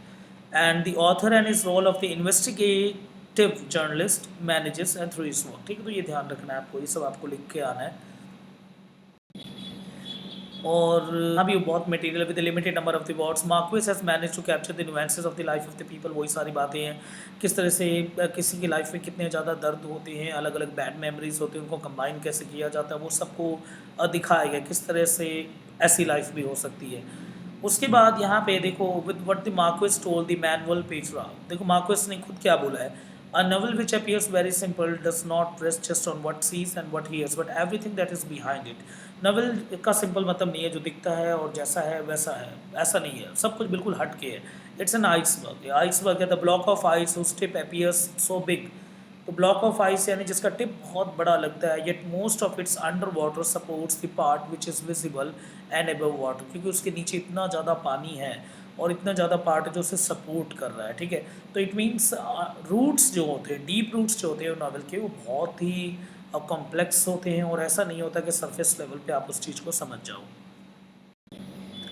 and the author and his role of the investigative journalist manages and through his work, ठीक है, तो ये ध्यान रखना है आपको, ये सब आपको लिख के आना है। और अभी बहुत material with limited number of the words, Marquez has manage to capture the nuances of the life of the people, वही सारी बातें हैं, किस तरह से किसी की लाइफ में कितने ज़्यादा दर्द होते हैं, अलग अलग बैड मेमोरीज होती हैं, उनको कंबाइन कैसे किया जाता है, वो सबको दिखाया गया, किस तरह से ऐसी लाइफ भी हो सकती है। उसके बाद यहाँ पे देखो with what the Marquez told the Manuel Petra, देखो मार्क्वेस ने खुद क्या बोला है, a novel which appears very simple does not rest just on what sees and what hears but everything that is behind it। Naval का simple मतलब नहीं है जो दिखता है और जैसा है वैसा है, ऐसा नहीं है, सब कुछ बिल्कुल हट के है। इट्स एन आइसबर्ग, आइसबर्ग है, the block of ice whose tip appears so big, तो ब्लॉक ऑफ आइस यानी जिसका टिप बहुत बड़ा लगता है, yet most of its under water supports the part which is visible and above water, क्योंकि उसके नीचे इतना ज़्यादा पानी है और इतना ज़्यादा पार्ट है जो उसे सपोर्ट कर रहा है, ठीक है। तो इट मीन्स रूट्स जो होते हैं, डीप रूट्स जो होते हैं नावल के, वो बहुत ही कॉम्प्लेक्स होते हैं और ऐसा नहीं होता कि सरफेस लेवल पे आप उस चीज़ को समझ जाओ।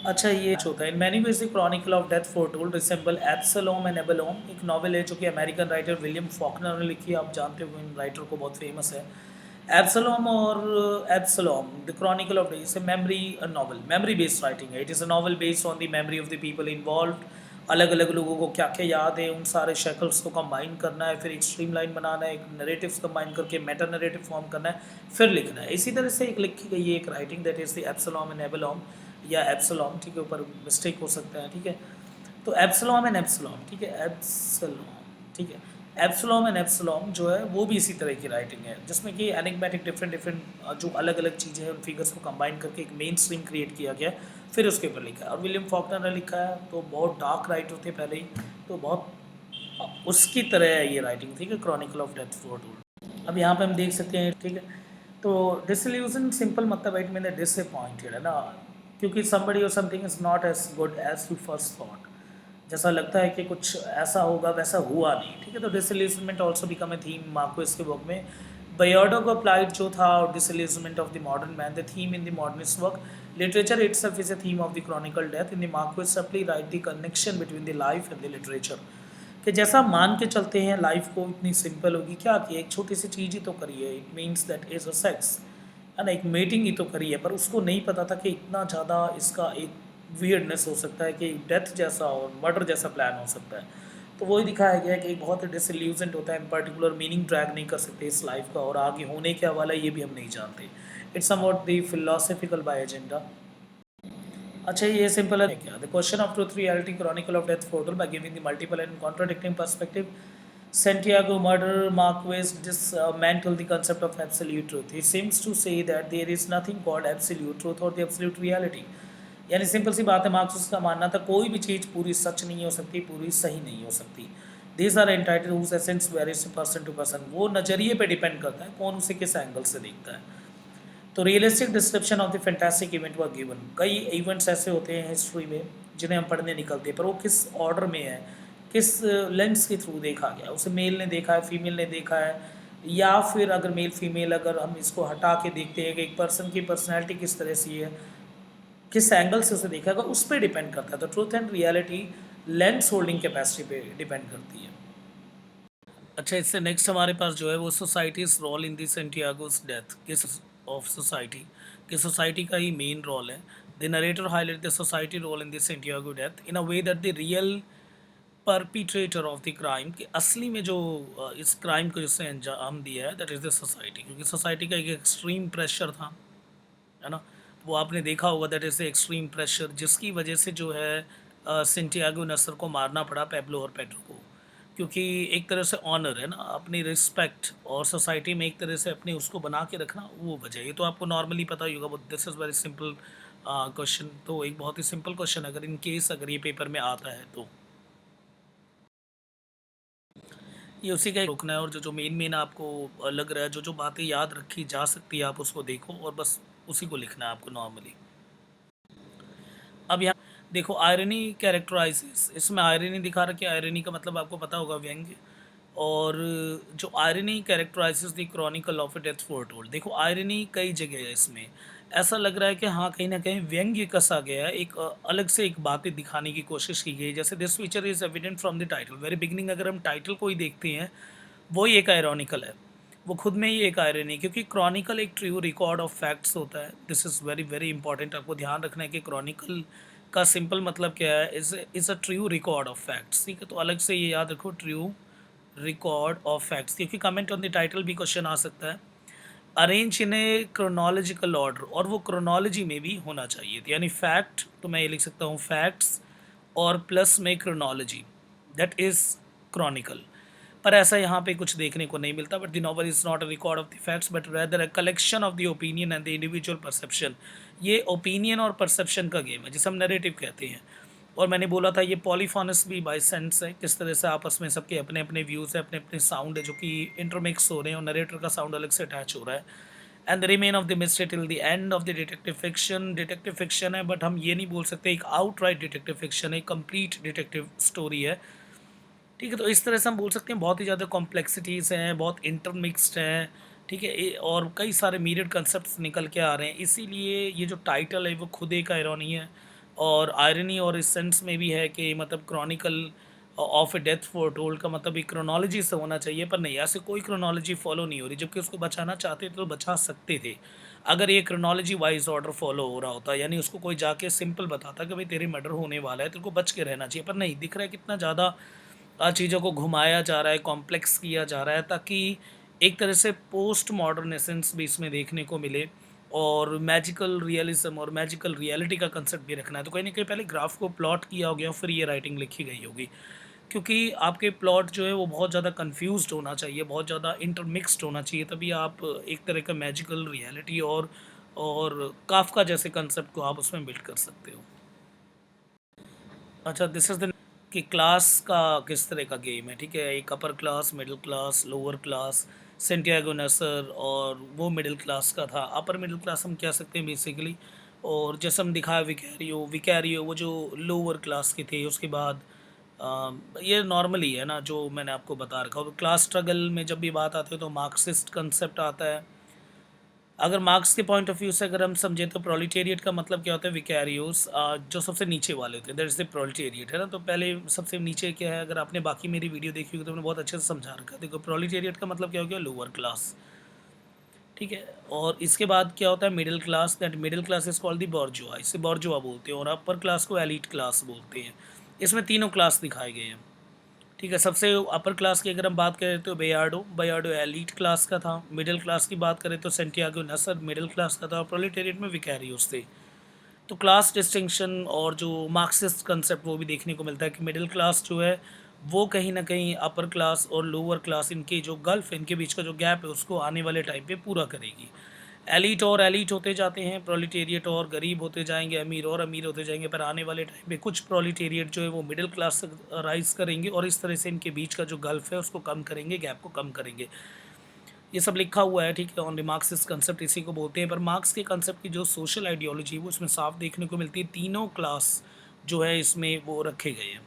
अच्छा, ये होता है in many ways the chronicle of death foretold resemble Absalom and Absalom, एक नॉवल है जो कि अमेरिकन राइटर विलियम फॉकनर ने लिखी है, आप जानते हो इन राइटर को, बहुत फेमस है। एब्सलोम और Absalom the chronicle of death, memory novel, memory based writing है, it is a novel based on the memory of the people involve, अलग अलग लोगों को क्या क्या याद है, उन सारे शक्ल्स को कंबाइन करना है, फिर एक स्ट्रीम लाइन बनाना है, एक नरेटिव्स कंबाइन करके मेटा नरेटिव फॉर्म करना है, फिर लिखना है। इसी तरह से एक लिखी गई है एक writing that is the Absalom and Absalom या एब्सलोम, ठीक है, ऊपर मिस्टेक हो सकता है, ठीक है। तो एब्सलोम एंड एब्सलोम, ठीक है, एब्सलोम, ठीक है, एब्सलोम एंड एब्सलोम जो है वो भी इसी तरह की राइटिंग है जिसमें कि एनिग्मेटिक डिफरेंट डिफरेंट जो अलग अलग चीज़ें हैं उन फिगर्स को कंबाइन करके एक मेन स्ट्रीम क्रिएट किया गया, फिर उसके ऊपर लिखा है। और विलियम फॉकनर ने लिखा है, तो बहुत डार्क राइटर थे पहले ही, तो बहुत उसकी तरह है ये राइटिंग, ठीक है, क्रॉनिकल ऑफ डेथ फोरटोल्ड। अब यहाँ पे हम देख सकते हैं, ठीक है, तो डिसइल्यूजन सिंपल मतलब इट मीन डिसअपॉइंटेड है ना, क्योंकि समबडी और something is not as good as you first thought, जैसा लगता है कि कुछ ऐसा होगा वैसा हुआ नहीं, ठीक है। तो disillusionment also become a theme Marquez के वर्क में। बयोडो को अप्लाइड जो था और disillusionment of the modern man, the theme in the modernist work literature itself is a theme of the chronicle death in the Marquez subtly write the connection between the life and the literature, कि जैसा मान के चलते हैं life को इतनी simple होगी, क्या कि एक छोटी सी चीज़ ही तो करी है, it means that is a sex, है ना, एक मीटिंग ही तो करी है, पर उसको नहीं पता था कि इतना ज़्यादा इसका एक वियर्डनेस हो सकता है कि डेथ जैसा और मर्डर जैसा प्लान हो सकता है। तो वही दिखाया गया है कि एक बहुत डिसइल्यूजनड होता है, इन पर्टिकुलर मीनिंग ड्रैग नहीं कर सकते इस लाइफ का, और आगे होने क्या वाला है ये भी हम नहीं जानते। It's somewhat the philosophical by agenda. अच्छा, ये सिंपल है क्या, the question of truth reality chronicle of death foretold by giving the multiple and contradicting perspective, Santiago murder Marquez dismantled the concept of absolute truth. He seems to say that there is nothing called absolute truth or the absolute reality. यानी simple सी बात है, marks का मानना था कोई भी चीज़ पूरी सच नहीं हो सकती, पूरी सही नहीं हो सकती। These are entitled whose essence varies person to person, वो नज़रिए पे डिपेंड करता है कौन उसे किस एंगल से देखता है। तो realistic description of the fantastic event were given, कई इवेंट्स ऐसे होते हैं हिस्ट्री में जिन्हें हम पढ़ने निकलते हैं, पर वो किस ऑर्डर में है, किस लेंस के थ्रू देखा गया, उसे मेल ने देखा है, फीमेल ने देखा है, या फिर अगर मेल फीमेल अगर हम इसको हटा के देखते हैं कि एक पर्सन की पर्सनैलिटी किस तरह से है, किस एंगल से उसे देखा गया, उस पर डिपेंड करता है। तो truth and reality lens holding capacity पे डिपेंड करती है। अच्छा, इससे नेक्स्ट हमारे पास जो है वो societies role in the Santiago's death, kiss of society, कि सोसाइटी का ही मेन रोल है। The narrator highlight the society role in the Santiago death in a way that the real perpetrator of the crime, कि असली में जो इस crime को जिसने अंजाम दिया है दैट इज़ द सोसाइटी, क्योंकि सोसाइटी का एक एक्सट्रीम प्रेशर था, है ना। वो आपने देखा होगा that is the extreme pressure जिसकी वजह से जो है सेंटियागो नसर को मारना पड़ा, पेब्लो और पेड्रो को, क्योंकि एक तरह से ऑनर है ना, अपनी रिस्पेक्ट और सोसाइटी में एक तरह से अपने उसको बना के रखना, वो वजह। ये तो आपको नॉर्मली पता ही होगा, but this is very simple question. तो एक बहुत ही सिंपल क्वेश्चन, अगर इन केस अगर ये पेपर में आता है तो ये उसी का रोकना है। और जो जो मेन आपको लग रहा है, जो जो बातें याद रखी जा सकती है, आप उसको देखो और बस उसी को लिखना है आपको नॉर्मली। अब यहाँ देखो, आयरनी कैरेक्टराइजेस, इसमें आयरनी दिखा रखी है। आयरनी का मतलब आपको पता होगा व्यंग्य। और जो irony characterises the chronicle of a death foretold, देखो आयरनी कई जगह है इसमें। ऐसा लग रहा है कि हाँ, कहीं ना कहीं व्यंग्य कसा गया है, एक अलग से एक बातें दिखाने की कोशिश की गई है। जैसे this feature is evident from the title, very beginning अगर हम टाइटल को ही देखते हैं, वही एक आयरॉनिकल है, वो खुद में ही एक आयरनी, क्योंकि क्रॉनिकल एक ट्रू रिकॉर्ड ऑफ फैक्ट्स होता है। This is very very important, आपको ध्यान रखना है कि क्रॉनिकल का सिंपल मतलब क्या है, is a true record of facts, ठीक है। तो अलग से ये याद रखो, ट्रू रिकॉर्ड ऑफ फैक्ट्स, क्योंकि कमेंट ऑन द टाइटल भी क्वेश्चन आ सकता है। Arrange in A chronological order, और वो क्रोनोलॉजी में भी होना चाहिए, तो यानी फैक्ट, तो मैं ये लिख सकता हूँ फैक्ट्स और प्लस में क्रोनोलॉजी, दैट इज़ क्रॉनिकल। पर ऐसा यहाँ पे कुछ देखने को नहीं मिलता। But the novel is not a record of the facts but rather a collection of the opinion and the individual perception. ये ओपिनियन और परसेप्शन का गेम है, जिसे हम नरेटिव कहते हैं। और मैंने बोला था ये पॉलीफोनस भी बाई सेंस है, किस तरह से आपस में सबके अपने अपने व्यूज़ है, अपने अपने साउंड है जो कि इंटरमिक्स हो रहे हैं, और नरेटर का साउंड अलग से अटैच हो रहा है। And the remain of the mystery till the end of the detective fiction, detective fiction है, बट हम ये नहीं बोल सकते एक आउटराइट डिटेक्टिव फिक्शन है, कंप्लीट डिटेक्टिव स्टोरी है, ठीक है। तो इस तरह से हम बोल सकते हैं बहुत ही ज़्यादा कॉम्प्लेक्सिटीज़ हैं, बहुत इंटरमिक्स्ड हैं, ठीक है। और कई सारे मीरेड कंसेप्ट निकल के आ रहे हैं, इसीलिए ये जो टाइटल है वो खुद एक आयरनी है। और आयरनी और इस सेंस में भी है कि मतलब Chronicle of a death foretold का मतलब एक क्रोनोलॉजी से होना चाहिए, पर नहीं, ऐसे कोई क्रोनोलॉजी फॉलो नहीं हो रही, जबकि उसको बचाना चाहते थे तो बचा सकते थे अगर ये क्रोनोलॉजी वाइज ऑर्डर फॉलो हो रहा होता, यानी उसको कोई जाके सिंपल बताता कि भाई तेरे मर्डर होने वाला है, तेरे को बच के रहना चाहिए। पर नहीं, दिख रहा है कितना ज़्यादा चीज़ों को घुमाया जा रहा है, कॉम्प्लेक्स किया जा रहा है, ताकि एक तरह से पोस्ट मॉडर्न एसेंस भी इसमें देखने को मिले, और मैजिकल रियलिज्म और मैजिकल रियलिटी का कंसेप्ट भी रखना है। तो कहीं ना कहीं पहले ग्राफ को प्लॉट किया हो गया, फिर ये राइटिंग लिखी गई होगी, क्योंकि आपके प्लॉट जो है वो बहुत ज़्यादा कन्फ्यूज्ड होना चाहिए, बहुत ज़्यादा इंटरमिक्स्ड होना चाहिए, तभी आप एक तरह का मैजिकल रियलिटी और काफका जैसे कंसेप्ट को आप उसमें बिल्ड कर सकते हो। अच्छा, दिस इज़ द कि क्लास का किस तरह का गेम है, ठीक है। एक upper class, middle class, lower class, Santiago Nasar, और वो मिडिल क्लास का था। अपर मिडिल क्लास हम कह सकते हैं बेसिकली। और जैसे हम दिखाया विकैरियो, विकैरियो वो जो लोअर क्लास के थे। उसके बाद ये नॉर्मली है ना जो मैंने आपको बता रखा। और क्लास स्ट्रगल में जब भी बात आती है तो मार्क्सिस्ट कंसेप्ट आता है। अगर मार्क्स के पॉइंट ऑफ व्यू से अगर हम समझें तो प्रोलिटेरिएट का मतलब क्या होता है, विकैरियोस, जो सबसे नीचे वाले होते हैं, दैट इज द प्रोलिटेरिएट, है ना। तो पहले सबसे नीचे क्या है, अगर आपने बाकी मेरी वीडियो देखी होगी तो मैंने बहुत अच्छे से समझा रखा है। देखो, प्रोलिटेरिएट का मतलब क्या हो गया, लोअर क्लास, ठीक है। और इसके बाद क्या होता है, middle class, that middle class is called the bourgeois, इसे बॉर्जुआ बोलते हैं। और अपर क्लास को एलीट क्लास बोलते हैं। इसमें तीनों क्लास दिखाए गए हैं, ठीक है। सबसे अपर क्लास की अगर हम बात करें तो बेयार्डो, बेयार्डो एलीट क्लास का था। मिडिल क्लास की बात करें तो सेंटियागो नसर मिडिल क्लास का था, और प्रोलेटेरिएट में विकैरियोस थे। तो क्लास डिस्टिंक्शन और जो मार्क्सिस्ट कंसेप्ट वो भी देखने को मिलता है कि मिडिल क्लास जो है वो कहीं ना कहीं अपर क्लास और लोअर क्लास, इनके जो गल्फ है, इनके बीच का जो गैप है, उसको आने वाले टाइम पे पूरा करेगी। एलीट और एलीट होते जाते हैं, प्रोलिटेरिएट और गरीब होते जाएंगे, अमीर और अमीर होते जाएंगे, पर आने वाले टाइम पे कुछ प्रोलिटेरिएट जो है वो मिडिल क्लास तक राइज करेंगे, और इस तरह से इनके बीच का जो गल्फ है उसको कम करेंगे, गैप को कम करेंगे। ये सब लिखा हुआ है, ठीक है। ऑन द मार्क्सिस्ट कंसेप्ट इसी को बोलते हैं। पर मार्क्स के कंसेप्ट की जो सोशल आइडियोलॉजी है वो इसमें साफ देखने को मिलती है। तीनों क्लास जो है इसमें वो रखे गए हैं।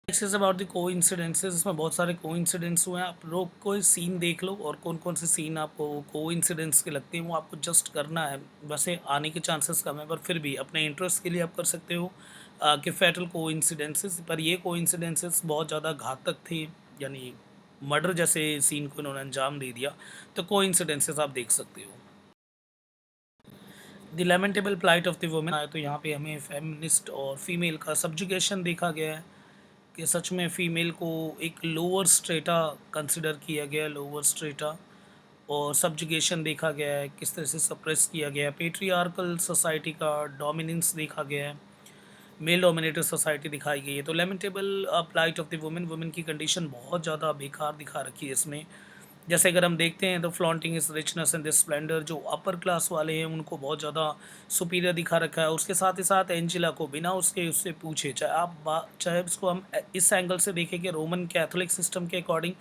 नेक्स्ट इज अबाउट द को इंसिडेंसेज, इसमें बहुत सारे को इंसिडेंट्स हुए हैं। आप लोग कोई सीन देख लो, और कौन कौन से सीन आपको को इंसिडेंट्स के लगते हैं वो आपको जस्ट करना है। वैसे आने के चांसेस कम है, पर फिर भी अपने इंटरेस्ट के लिए आप कर सकते हो। कि फैटल कोइंसिडेंसेस, पर ये कोइंसिडेंसेस बहुत ज़्यादा घातक थे, यानी मर्डर जैसे सीन को इन्होंने अंजाम दे दिया। तो कोइंसिडेंसेस आप देख सकते हो। The lamentable plight of the women आए तो यहाँ पे हमें फेमिनिस्ट और फीमेल का सब्जुगेशन देखा गया है कि सच में फ़ीमेल को एक लोअर स्ट्रेटा कंसिडर किया गया है, लोअर स्ट्रेटा, और सब्जुगेशन देखा गया है, किस तरह से सप्रेस किया गया है, पेट्रियार्कल सोसाइटी का डोमिनेंस देखा गया है, मेल डोमिनेटेड सोसाइटी दिखाई गई है। तो lamentable plight of the women, women की कंडीशन बहुत ज़्यादा बेकार दिखा रखी है इसमें। जैसे अगर हम देखते हैं तो फ्लॉन्टिंग इस रिचनेस एंड दिस स्प्लेंडर, जो अपर क्लास वाले हैं उनको बहुत ज़्यादा सुपीरियर दिखा रखा है। उसके साथ ही साथ एंजेला को बिना उसके उससे पूछे, चाहे इसको हम इस एंगल से देखें कि रोमन कैथोलिक सिस्टम के अकॉर्डिंग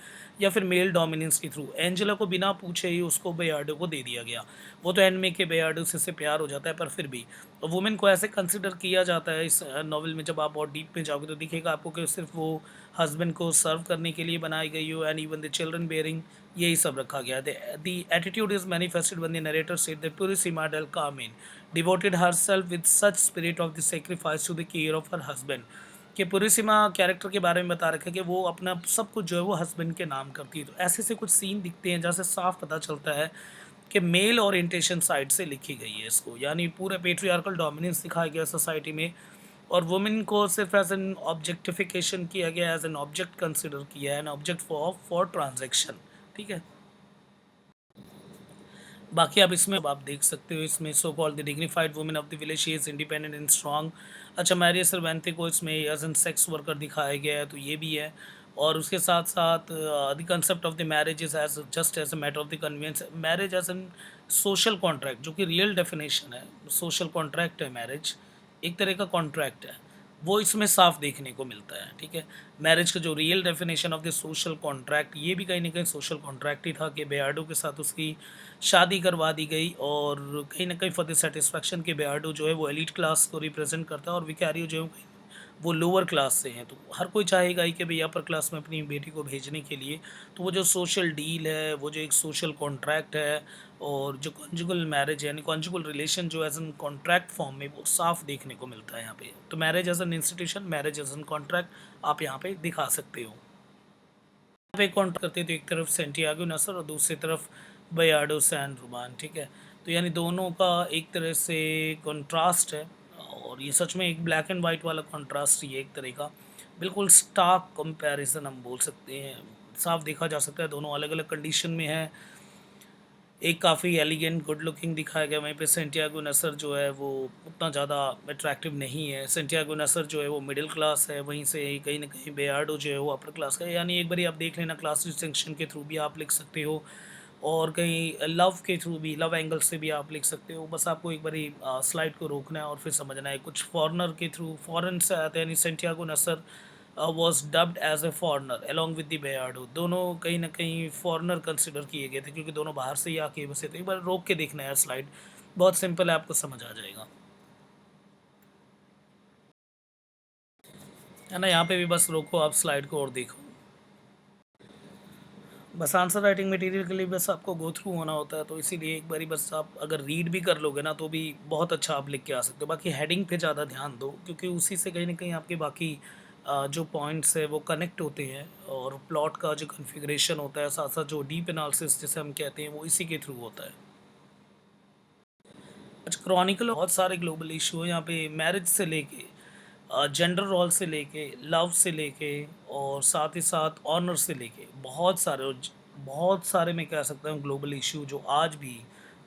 या फिर मेल डोमिनेंस के थ्रू, एंजेला को बिना पूछे ही उसको बेयार्डो को दे दिया गया। वो तो एंड में के बेयार्डो से प्यार हो जाता है, पर फिर भी वुमेन को ऐसे कंसिडर किया जाता है इस नॉवल में। जब आप और डीप में जाओगे तो दिखेगा आपको कि सिर्फ वो हस्बैंड को सर्व करने के लिए बनाई गई हो, and even the children bearing, यही सब रखा गया। The attitude is manifested when the narrator said that Purisima del Carmen devoted herself with such spirit of the sacrifice to the care of her husband. कि Purisima character के बारे में बता रखा है कि वो अपना सब कुछ जो है वो हस्बैंड के नाम करती है। तो ऐसे से कुछ सीन दिखते हैं जहाँ से साफ पता चलता है कि मेल ओरिएंटेशन साइड से लिखी गई है इसको, यानी पूरा पेट्रियार्कल डोमिनेंस दिखाया गया सोसाइटी में, और वुमेन को सिर्फ एज एन ऑब्जेक्टिफिकेशन किया गया, एज एन ऑब्जेक्ट कंसिडर किया है, एन ऑब्जेक्ट फॉर ट्रांजैक्शन। ठीक है। बाकी आप इसमें अब आप देख सकते हो, इसमें so called the dignified women of the village, she is independent and strong. अच्छा, मैरिया सर्वेंते को इसमें एज एन सेक्स वर्कर दिखाया गया है, तो ये भी है। और उसके साथ साथ the concept of the marriage is as just as a matter of the convenience, marriage as an social contract, जो कि रियल डेफिनेशन है, सोशल कॉन्ट्रैक्ट है मैरिज, एक तरह का कॉन्ट्रैक्ट है, वो इसमें साफ देखने को मिलता है। ठीक है। मैरिज का जो real definition of the social contract, ये भी कहीं ना कहीं सोशल कॉन्ट्रैक्ट ही था कि बेयार्डो के साथ उसकी शादी करवा दी गई, और कहीं ना कहीं फॉर द सेटिस्फैक्शन के बेयार्डो जो है वो एलीट क्लास को रिप्रेजेंट करता है, और विकारियो जो है वो लोअर क्लास से हैं। तो हर कोई चाहेगा ही कि भाई अपर क्लास में अपनी बेटी को भेजने के लिए, तो वो जो सोशल डील है, वो जो एक सोशल कॉन्ट्रैक्ट है, और जो कॉन्जुगल मैरिज है, यानी कॉन्जुगल रिलेशन जो एज एन कॉन्ट्रैक्ट फॉर्म में, वो साफ देखने को मिलता है यहाँ पे। तो marriage as an institution, marriage as an contract आप यहाँ पे दिखा सकते हो। यहाँ पे कॉन्ट्रैक्ट करते तो एक तरफ सेंटियागो नसर और दूसरी तरफ बयार्डो सैन रोमान। ठीक है। तो यानी दोनों का एक तरह से कॉन्ट्रास्ट है, और ये सच में एक ब्लैक एंड वाइट वाला कॉन्ट्रास्ट ही है एक तरह का, बिल्कुल स्टार्क कंपैरिजन हम बोल सकते हैं। साफ देखा जा सकता है दोनों अलग अलग कंडीशन में है। एक काफ़ी एलिगेंट गुड लुकिंग दिखाया गया, वहीं पे सेंटियागो नसर जो है वो उतना ज़्यादा अट्रैक्टिव नहीं है। सेंटियागो नसर जो है वो मिडिल क्लास है, वहीं से कहीं ना कहीं बेयार्डो जो है वो अपर क्लास का है। यानी एक बारी आप देख लेना, क्लास डिस्टिंक्शन के थ्रू भी आप लिख सकते हो, और कहीं लव के थ्रू भी, लव एंगल से भी आप लिख सकते हो। बस आपको एक बारी स्लाइड को रोकना है और फिर समझना है। कुछ फॉरनर के थ्रू, फॉरेन से आते हैं, यानी Santiago Nasar was dubbed as a foreigner along with the Bayardo. दोनों कहीं ना कहीं फॉरनर कंसिडर किए गए थे, क्योंकि दोनों बाहर से ही आके बसे थे। एक बार रोक के देखना है स्लाइड, बहुत सिंपल है, आपको समझ आ जाएगा, है ना। यहाँ पे भी बस रोको आप स्लाइड को और देखो। बस आंसर राइटिंग मटेरियल के लिए बस आपको गो थ्रू होना होता है, तो इसीलिए एक बारी बस आप अगर रीड भी कर लोगे ना तो भी बहुत अच्छा आप लिख के आ सकते हो। बाकी हेडिंग पे ज़्यादा ध्यान दो, क्योंकि उसी से कहीं ना कहीं आपके बाकी जो पॉइंट्स है वो कनेक्ट होते हैं, और प्लॉट का जो कन्फिग्रेशन होता है, साथ साथ जो डीप एनालिसिस जिसे हम कहते हैं, वो इसी के थ्रू होता है। अच्छा, क्रॉनिकल बहुत सारे ग्लोबल इशू हैं यहाँ पे, मैरिज से लेके, जेंडर रोल से लेके, लव से लेके, और साथ ही साथ ऑनर से लेके, बहुत सारे मैं कह सकता हूँ ग्लोबल इशू, जो आज भी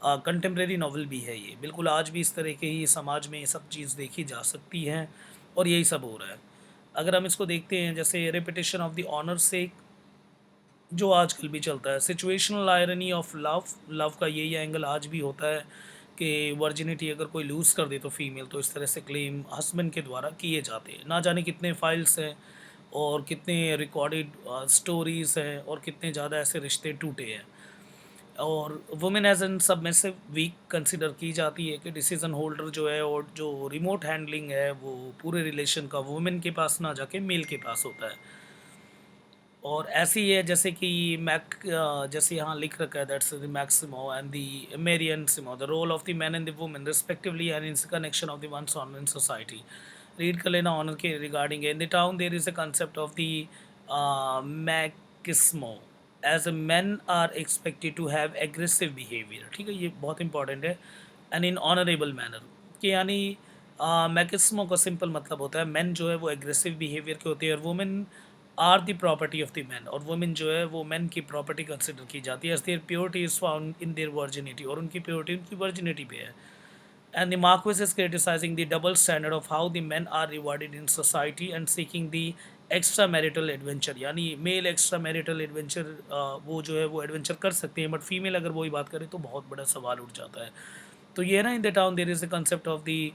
कंटेम्प्रेरी नॉवल भी है ये, बिल्कुल आज भी इस तरह के ही समाज में ये सब चीज़ देखी जा सकती है, और यही सब हो रहा है। अगर हम इसको देखते हैं, जैसे रेपिटेशन ऑफ द ऑनर से, जो आजकल भी चलता है, situational irony of love, love का यही एंगल आज भी होता है कि वर्जिनिटी अगर कोई लूज़ कर दे तो फीमेल, तो इस तरह से क्लेम हस्बैंड के द्वारा किए जाते हैं। ना जाने कितने फाइल्स हैं, और कितने रिकॉर्डेड स्टोरीज़ हैं, और कितने ज़्यादा ऐसे रिश्ते टूटे हैं। और women as an submissive weak consider की जाती है, कि डिसीजन होल्डर जो है और जो रिमोट हैंडलिंग है वो पूरे रिलेशन का वुमेन के पास ना जाके मेल के पास होता है। और ऐसी ही है जैसे कि जैसे यहाँ लिख रखा है, that's the machismo and the marianismo, the role of the man and the women respectively and in connection of the ones on in society. Read कर लेना ऑनर के रिगार्डिंग है। In the town there is a concept of the machismo as a man are expected to have aggressive behaviour, ठीक है, ये बहुत important है। And in honourable manner कि यानी मैकिस्मो का सिंपल मतलब होता है मैन जो है वो एग्रेसिव बिहेवियर के होते हैं और women are the property of the man, और वुमेन जो है वो मैन की प्रॉपर्टी कंसिडर की जाती है as their purity is found in their virginity, और उनकी प्योरिटी उनकी वर्जिनिटी पे है। And the Marquis is criticizing the double standard of how the men are rewarded in society and seeking the extramarital adventure, यानी mail extra marital adventure वो जो है वो एडवेंचर कर सकते हैं, बट फीमेल अगर वही बात करें तो बहुत बड़ा सवाल उठ जाता है। तो ये ना in the town there is the concept of the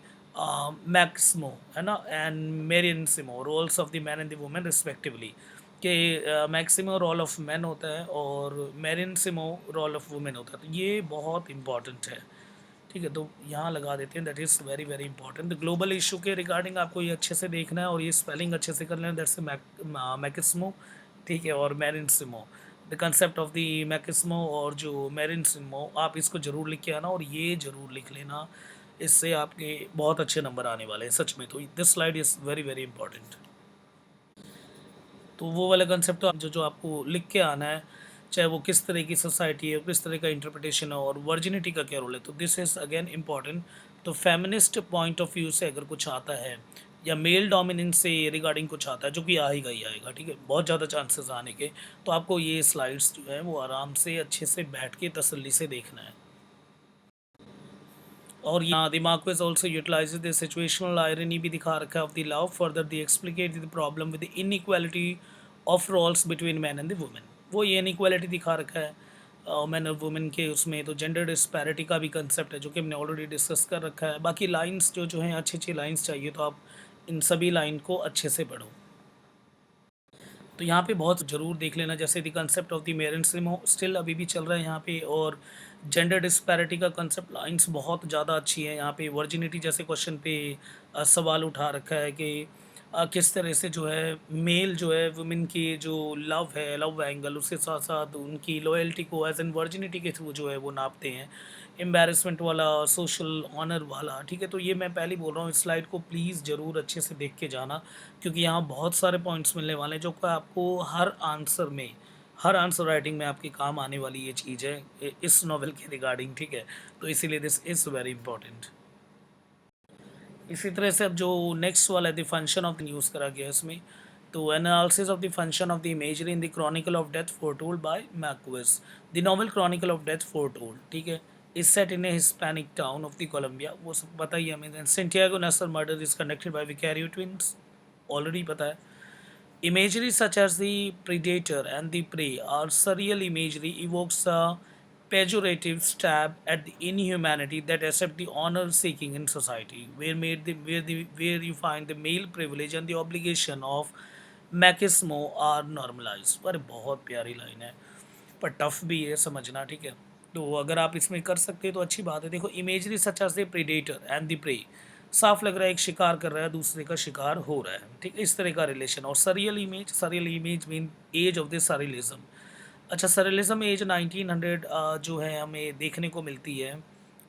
machismo, है ना, and marianismo roles of the man and the women respectively, कि मैक्सिमो रोल ऑफ मैन होता है और मेरियनसिमो रोल ऑफ वुमेन होता है। तो ये बहुत इंपॉर्टेंट है, ठीक है, तो यहाँ लगा देते हैं that is very very important. The global issue के रिगार्डिंग आपको ये अच्छे से देखना है और ये स्पेलिंग अच्छे से कर लेना, दैट्स मैकिस्मो, ठीक है, और मैरिनसिमो। द कंसेप्ट ऑफ द मैकिस्मो और जो मैरिनसिमो आप इसको ज़रूर लिख के आना और ये ज़रूर लिख लेना, इससे आपके बहुत अच्छे नंबर आने वाले हैं सच में। तो this slide is very very important. तो वो वाला कंसेप्ट तो जो जो आपको लिख के आना है, चाहे वो किस तरह की सोसाइटी है, किस तरह का इंटरप्रिटेशन है और वर्जिनिटी का क्या रोल है, तो दिस इज़ अगेन इम्पॉर्टेंट। तो फेमिनिस्ट पॉइंट ऑफ व्यू से अगर कुछ आता है या मेल डोमिनेंस से रिगार्डिंग कुछ आता है, जो कि आएगा ही आएगा, ठीक है, बहुत ज़्यादा चांसेस आने के, तो आपको ये स्लाइड्स जो है वो आराम से अच्छे से बैठ के तसल्ली से देखना है। और यहाँ दिमाग को also utilise the situational irony भी दिखा रखा है of the love further the explicate the problem with the inequality of roles between man and the women, वो ये इनइक्वालिटी दिखा रखा है मैन और वुमेन के उसमें। तो जेंडर डिस्पैरिटी का भी कंसेप्ट है जो कि हमने ऑलरेडी डिस्कस कर रखा है। बाकी लाइन्स जो जो हैं अच्छी अच्छी लाइन्स चाहिए तो आप इन सभी लाइन को अच्छे से पढ़ो। तो यहाँ पे बहुत ज़रूर देख लेना, जैसे the concept of the marianismo still अभी भी चल रहा है यहाँ पे, और जेंडर डिस्पैरिटी का कंसेप्ट लाइंस बहुत ज़्यादा अच्छी है यहाँ पे। वर्जिनिटी जैसे क्वेश्चन पे सवाल उठा रखा है कि किस तरह से जो है मेल जो है वुमेन की जो लव है, लव एंगल, उसके साथ साथ उनकी लॉयल्टी को एज एन वर्जिनिटी के थ्रू जो है वो नापते हैं, एम्बेरसमेंट वाला, सोशल ऑनर वाला, ठीक है। तो ये मैं पहले ही बोल रहा हूँ, इस स्लाइड को प्लीज़ ज़रूर अच्छे से देख के जाना, क्योंकि यहाँ बहुत सारे पॉइंट्स मिलने वाले हैं जो कि आपको हर आंसर में, हर आंसर राइटिंग में आपके काम आने वाली ये चीज़ है इस नॉवल के रिगार्डिंग, ठीक है। तो इसीलिए दिस इज़ वेरी इंपॉर्टेंट। इसी तरह से अब जो नेक्स्ट वाला है the function of the news करा गया है इसमें, तो analysis of the function of the imagery in the chronicle of death foretold by Marquez. The novel chronicle of death foretold, ठीक है, is set in a Hispanic town of the Colombia, वो सब पता ही हमें। Santiago national murder is conducted by Vicario twins, already पता है। Imagery such as the predator and the prey or surreal imagery evokes a pejorative stab at the inhumanity that accept the honor seeking in society, where you find the male privilege and the obligation of machismo are normalized। पर बहुत प्यारी line है, पर tough भी है समझना, ठीक है। तो अगर आप इसमें कर सकते हैं तो अच्छी बात है। देखो, imagery such as the predator and the prey, साफ लग रहा है एक शिकार कर रहा है, दूसरे का शिकार हो रहा है, ठीक है, इस तरह का रिलेशन। और surreal image mean as of the surrealism. अच्छा, सरियलिज्म एज 1900 जो है हमें देखने को मिलती है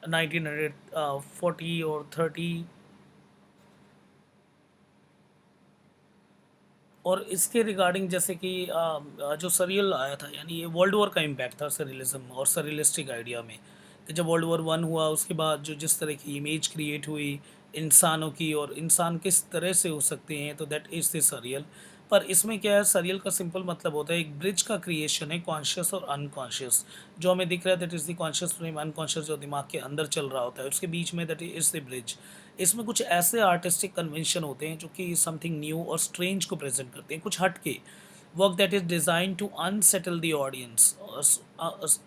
1940 और 30, और इसके रिगार्डिंग जैसे कि जो सरियल आया था, यानी ये वर्ल्ड वॉर का इम्पैक्ट था सरियलिज्म और सरियलिस्टिक आइडिया में, कि जब वर्ल्ड वॉर वन हुआ उसके बाद जो जिस तरह की इमेज क्रिएट हुई इंसानों की, और इंसान किस तरह से हो सकते हैं, तो दैट इज़ द सरियल। पर इसमें क्या है, सरियल का सिंपल मतलब होता है एक ब्रिज का क्रिएशन है कॉन्शियस और अनकॉन्शियस। जो हमें दिख रहा है that is the conscious frame, unconscious जो दिमाग के अंदर चल रहा होता है उसके बीच में, दैट इज़ द ब्रिज। इसमें कुछ ऐसे आर्टिस्टिक कन्वेंशन होते हैं जो कि समथिंग न्यू और स्ट्रेंज को प्रेजेंट करते हैं, कुछ हट के। Work that is design to unsettle the audience,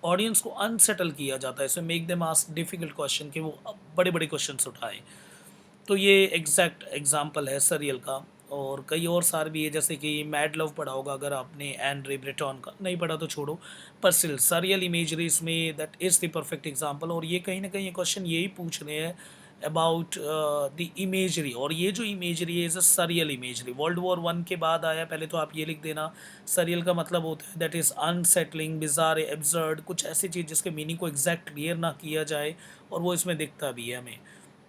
audience को अनसेटल किया जाता है इसमें, make them ask difficult question, कि वो बड़े बड़े क्वेश्चंस उठाएं। तो ये एग्जैक्ट एग्जांपल है सरियल का। और कई और सार भी है, जैसे कि मैड लव पढ़ा होगा अगर आपने, एंड्रे ब्रेटॉन का, नहीं पढ़ा तो छोड़ो, पर स्टिल सरियल इमेजरी इसमें that is the perfect example. और ये कहीं ना कहीं ये क्वेश्चन यही पूछ रहे हैं अबाउट द इमेजरी, और ये जो इमेजरी है is a surreal imagery. World war one के बाद आया, पहले तो आप ये लिख देना, सरियल का मतलब होता है that is unsettling, bizarre, absurd, कुछ ऐसी चीज़ जिसके मीनिंग को एग्जैक्ट क्लियर ना किया जाए, और वो इसमें दिखता भी है हमें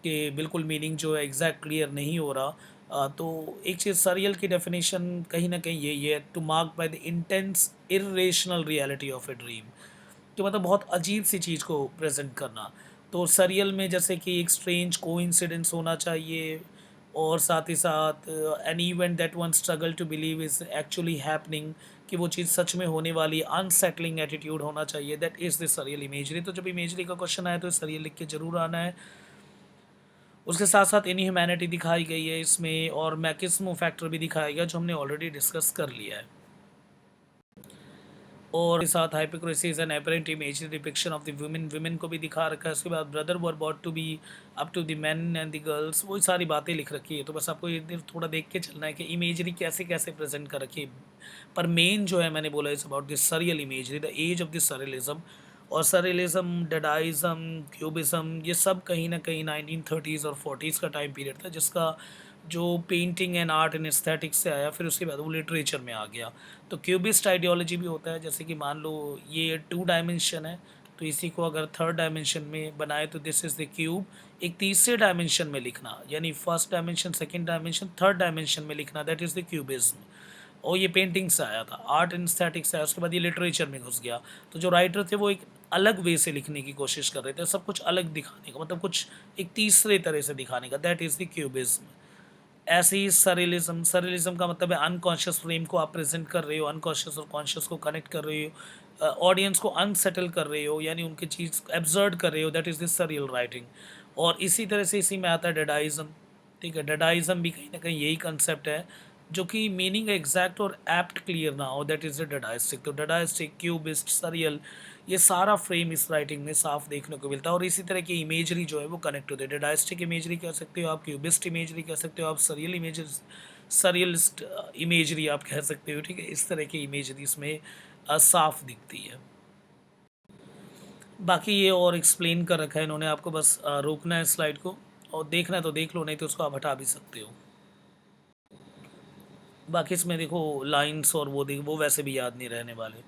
कि बिल्कुल मीनिंग जो है एग्जैक्ट क्लियर नहीं हो रहा। तो एक चीज़ सरियल की डेफिनेशन कहीं न कहीं यही है, to mark by the intense irrational reality of a dream. तो मतलब बहुत अजीब सी चीज़ को प्रेज़ेंट करना। तो सरियल में जैसे कि एक स्ट्रेंज कोइंसिडेंस होना चाहिए और साथ ही साथ an event that one struggle to believe is actually happening, कि वो चीज़ सच में होने वाली, अनसेटलिंग एटीट्यूड होना चाहिए, that is the surreal imagery. तो जब इमेजरी का क्वेश्चन आए तो सरियल लिख के ज़रूर आना है। उसके साथ-साथ इनह्यूमैनिटी दिखाई गई है इसमें और मैकिस्मो फैक्टर भी दिखाया गया जो हमने ऑलरेडी डिस्कस कर लिया है। और के साथ hypocrisy is an apparent imagery depiction of the women, women को भी दिखा रखा है। उसके बाद brother were brought to be up to the men and the girls, वही सारी बातें लिख रखी है। तो बस आपको ये थोड़ा देख के चलना है कि इमेजरी कैसे-कैसे प्रेज़ेंट कर रखी है। पर मेन जो है मैंने बोला is about the surreal imagery, the age of the surrealism. और सरियलिज़्म, डैडाइज़्म, क्यूबिज़्म, ये सब कहीं न कहीं 1930s और 40s का टाइम पीरियड था, जिसका जो painting and art and aesthetics से आया, फिर उसके बाद वो लिटरेचर में आ गया। तो क्यूबिस्ट आइडियोलॉजी भी होता है, जैसे कि मान लो ये 2 डायमेंशन है, तो इसी को अगर थर्ड डायमेंशन में बनाए तो दिस इज़ द क्यूब। एक तीसरे डायमेंशन में लिखना, यानी first dimension, second dimension, third dimension में लिखना, दैट इज़ द क्यूबिज्म। और ये पेंटिंग से आया था, आर्ट एंड एस्थेटिक से आया, उसके बाद ये लिटरेचर में घुस गया। तो जो राइटर थे वो एक अलग वे से लिखने की कोशिश कर रहे थे, सब कुछ अलग दिखाने का, मतलब कुछ एक तीसरे तरह से दिखाने का, दैट इज़ द क्यूबिज्म। ऐसे ही सरियलिज्म, सरियलिज्म का मतलब है अनकॉन्शियस फ्रेम को आप प्रेजेंट कर रहे हो, अनकॉन्शियस और कॉन्शियस को कनेक्ट कर रहे हो, ऑडियंस को अनसेटल कर रहे हो, यानी उनकी चीज़ एब्जर्ड कर रहे हो, that is the surreal writing. और इसी तरह से इसी में आता है डेडाइज़म। ठीक है, डेडाइज़म भी कहीं ना कहीं यही कंसेप्ट है, जो कि मीनिंग एग्जैक्ट और एप्ट क्लियर ना हो, दैट इज़ द डेडाइस्टिक। तो डेडाइस्टिक, क्यूबिस्ट, सरियल, ये सारा फ्रेम इस राइटिंग में साफ देखने को मिलता है। और इसी तरह की इमेजरी जो है वो कनेक्ट होती है, डेडाइस्टिक इमेजरी कह सकते हो आप, क्यूबिस्ट इमेजरी कह सकते हो आप, सरियल इमेज, सरियलिस्ट इमेजरी आप कह सकते हो। ठीक है, इस तरह की इमेजरी इसमें साफ दिखती है। बाकी ये और एक्सप्लेन कर रखा है इन्होंने, आपको बस रोकना है स्लाइड को और देखना है तो देख लो, नहीं तो उसको आप हटा भी सकते हो। बाकी इसमें देखो लाइन्स और वो देख, वो वैसे भी याद नहीं रहने वाले।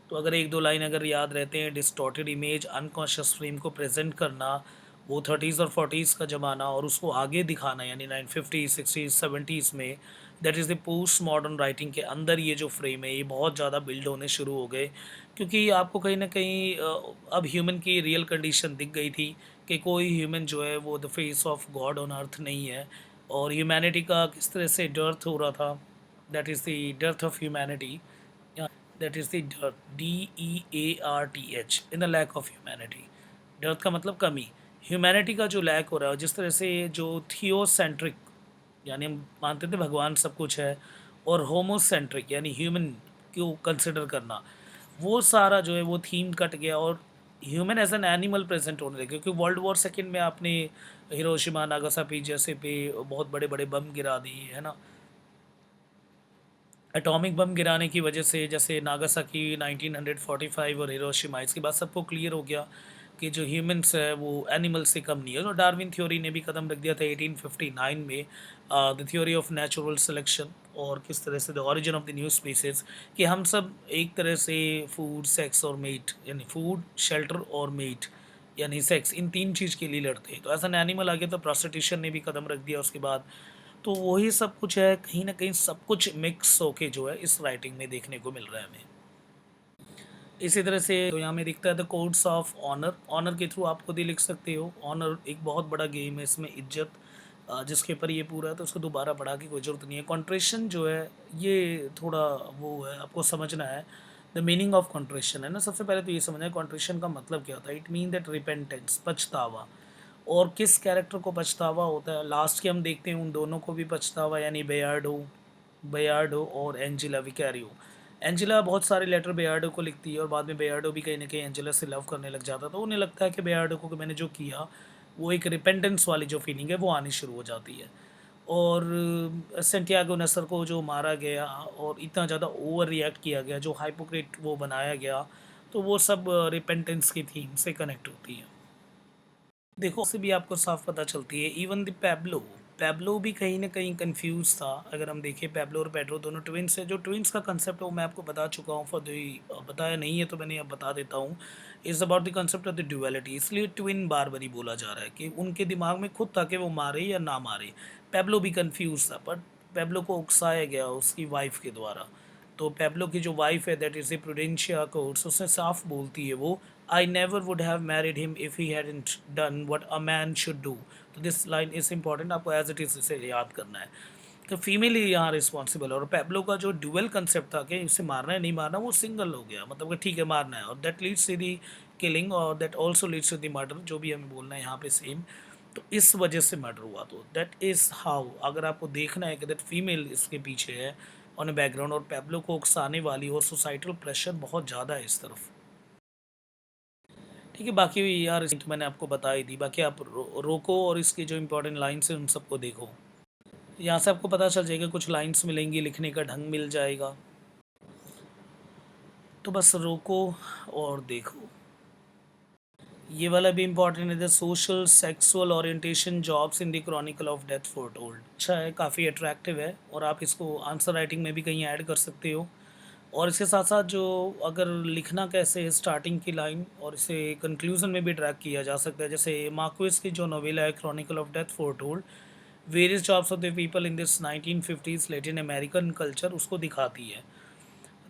तो अगर एक दो लाइन अगर याद रहते हैं, डिस्टॉर्टेड इमेज, अनकॉन्शियस फ्रेम को प्रेजेंट करना, वो 30s और 40s का ज़माना और उसको आगे दिखाना, यानी 950, 60s, 70s में, that is the post modern writing के अंदर ये जो फ्रेम है ये बहुत ज़्यादा बिल्ड होने शुरू हो गए। क्योंकि आपको कहीं ना कहीं अब ह्यूमन की रियल कंडीशन दिख गई थी कि कोई ह्यूमन जो है वो the face of God on earth नहीं है। और ह्यूमैनिटी का किस तरह से डर्थ हो रहा था, that is the dearth of humanity. Yeah, that is the dearth, DEARTH, in the lack of humanity. dearth का मतलब कमी, ह्यूमैनिटी का जो लैक हो रहा है, जिस तरह से जो थियोसेंट्रिक, यानी हम मानते थे भगवान सब कुछ है, और होमोसेंट्रिक यानी ह्यूमन को कंसिडर करना, वो सारा जो है वो थीम कट गया और human as an animal present होने लगे। क्योंकि वर्ल्ड वॉर सेकेंड में आपने हिरोशिमा नागासाकी जैसे पे बहुत बड़े बड़े बम गिरा दिए, है ना। एटॉमिक बम गिराने की वजह से, जैसे नागासाकी 1945 और हिरोशिमा, इसके बाद सबको क्लियर हो गया कि जो ह्यूमंस है वो एनिमल से कम नहीं है। और डार्विन थ्योरी ने भी कदम रख दिया था 1859 में, the theory of natural selection, और किस तरह से the origin of the new species, कि हम सब एक तरह से फूड, सेक्स और मीट, यानी फूड, शेल्टर और मीट, यानी सेक्स, इन तीन चीज़ के लिए लड़ते हैं। तो एज एन एनिमल आ गया, तो प्रोस्टिट्यूशन ने भी कदम रख दिया उसके बाद। तो वही सब कुछ है, कहीं न कहीं सब कुछ मिक्स होके जो है इस राइटिंग में देखने को मिल रहा है हमें। इसी तरह से तो यहाँ में दिखता है the codes of honour, honour के थ्रू आप खुद ही लिख सकते हो। ऑनर एक बहुत बड़ा गेम है, इसमें इज्जत, जिसके ऊपर ये पूरा है, तो उसको दोबारा पढ़ा की कोई ज़रूरत नहीं है। कॉन्ट्रेशन जो है ये थोड़ा वो है, आपको समझना है द मीनिंग ऑफ कॉन्ट्रेशन, है ना। सबसे पहले तो ये समझना है कॉन्ट्रेशन का मतलब क्या होता है। इट मीन दैट रिपेंटेंस, पछतावा। और किस कैरेक्टर को पछतावा होता है, लास्ट के हम देखते हैं उन दोनों को भी पछतावा, यानी बेयार्डो, बेयार्डो और एंजेला विकैरियो। एंजेला बहुत सारे लेटर बेयार्डो को लिखती है और बाद में बेयार्डो भी कहीं ना कहीं एंजेला से लव करने लग जाता है। तो उन्हें लगता है कि बेयार्डो को कि मैंने जो किया, वो एक रिपेंटेंस वाली जो फीलिंग है वो आनी शुरू हो जाती है। और सेंटियागो नसर को जो मारा गया और इतना ज़्यादा ओवर रिएक्ट किया गया, जो हाइपोक्रेट वो बनाया गया, तो वो सब रिपेंटेंस की थीम से कनेक्ट होती है। देखो, से भी आपको साफ पता चलती है। इवन द पैब्लो, पैब्लो भी कहीं न कहीं कन्फ्यूज़ था। अगर हम देखें पैब्लो और पेड्रो दोनों ट्विन्स हैं। जो ट्विन्स का कांसेप्ट है वो मैं आपको बता चुका हूँ बताया नहीं है तो मैंने अब बता देता हूँ। It's about the concept of the duality, इसलिए ट्विन बार-बार बोला जा रहा है कि उनके दिमाग में खुद था कि वो मारे या ना मारे। पैब्लो भी कन्फ्यूज़ था, बट पैब्लो को उकसाया गया उसकी वाइफ़ के द्वारा। तो पैब्लो की जो वाइफ़ है, दैट इज़ ए प्रूडेंशिया कोर्ट्स, उसने साफ बोलती है वो, I never would have married him if he hadn't done what a man should do. तो दिस लाइन इज़ इम्पॉर्टेंट, आपको एज़ इट इज़ इसे याद करना है। तो फीमेल ही यहाँ रिस्पॉन्सिबल है। और पैब्लो का जो ड्यूअल कंसेप्ट था कि इसे मारना है नहीं मारना, वो सिंगल हो गया, मतलब कि ठीक है मारना है, और that leads to the killing और that also leads to the murder, जो भी हमें बोलना है यहाँ पे सेम। तो इस वजह से मर्डर हुआ। तो दैट इज़ हाउ, अगर आपको देखना है कि दैट फीमेल इसके पीछे है ऑन बैकग्राउंड, और पैब्लो को उकसाने वाली और सोसाइटल प्रेशर बहुत ज़्यादा है इस तरफ। ठीक है, बाकी यार तो मैंने आपको बता ही दी। बाकी आप रोको और इसकी जो इंपॉर्टेंट लाइन्स हैं उन सबको देखो। यहाँ से आपको पता चल जाएगा, कुछ लाइन्स मिलेंगी, लिखने का ढंग मिल जाएगा। तो बस रोको और देखो। ये वाला भी इम्पोर्टेंट है, the social sexual orientation jobs in the chronicle of death foretold. अच्छा है, काफ़ी अट्रैक्टिव है, और आप इसको आंसर राइटिंग में भी कहीं ऐड कर सकते हो। और इसके साथ साथ जो अगर लिखना कैसे है, स्टार्टिंग की लाइन और इसे कंक्लूजन में भी ट्रैक किया जा सकता है। जैसे मार्क्वेस की जो नोवेला है chronicle of death foretold, various jobs of the people in this 1950s Latin American culture उसको दिखाती है।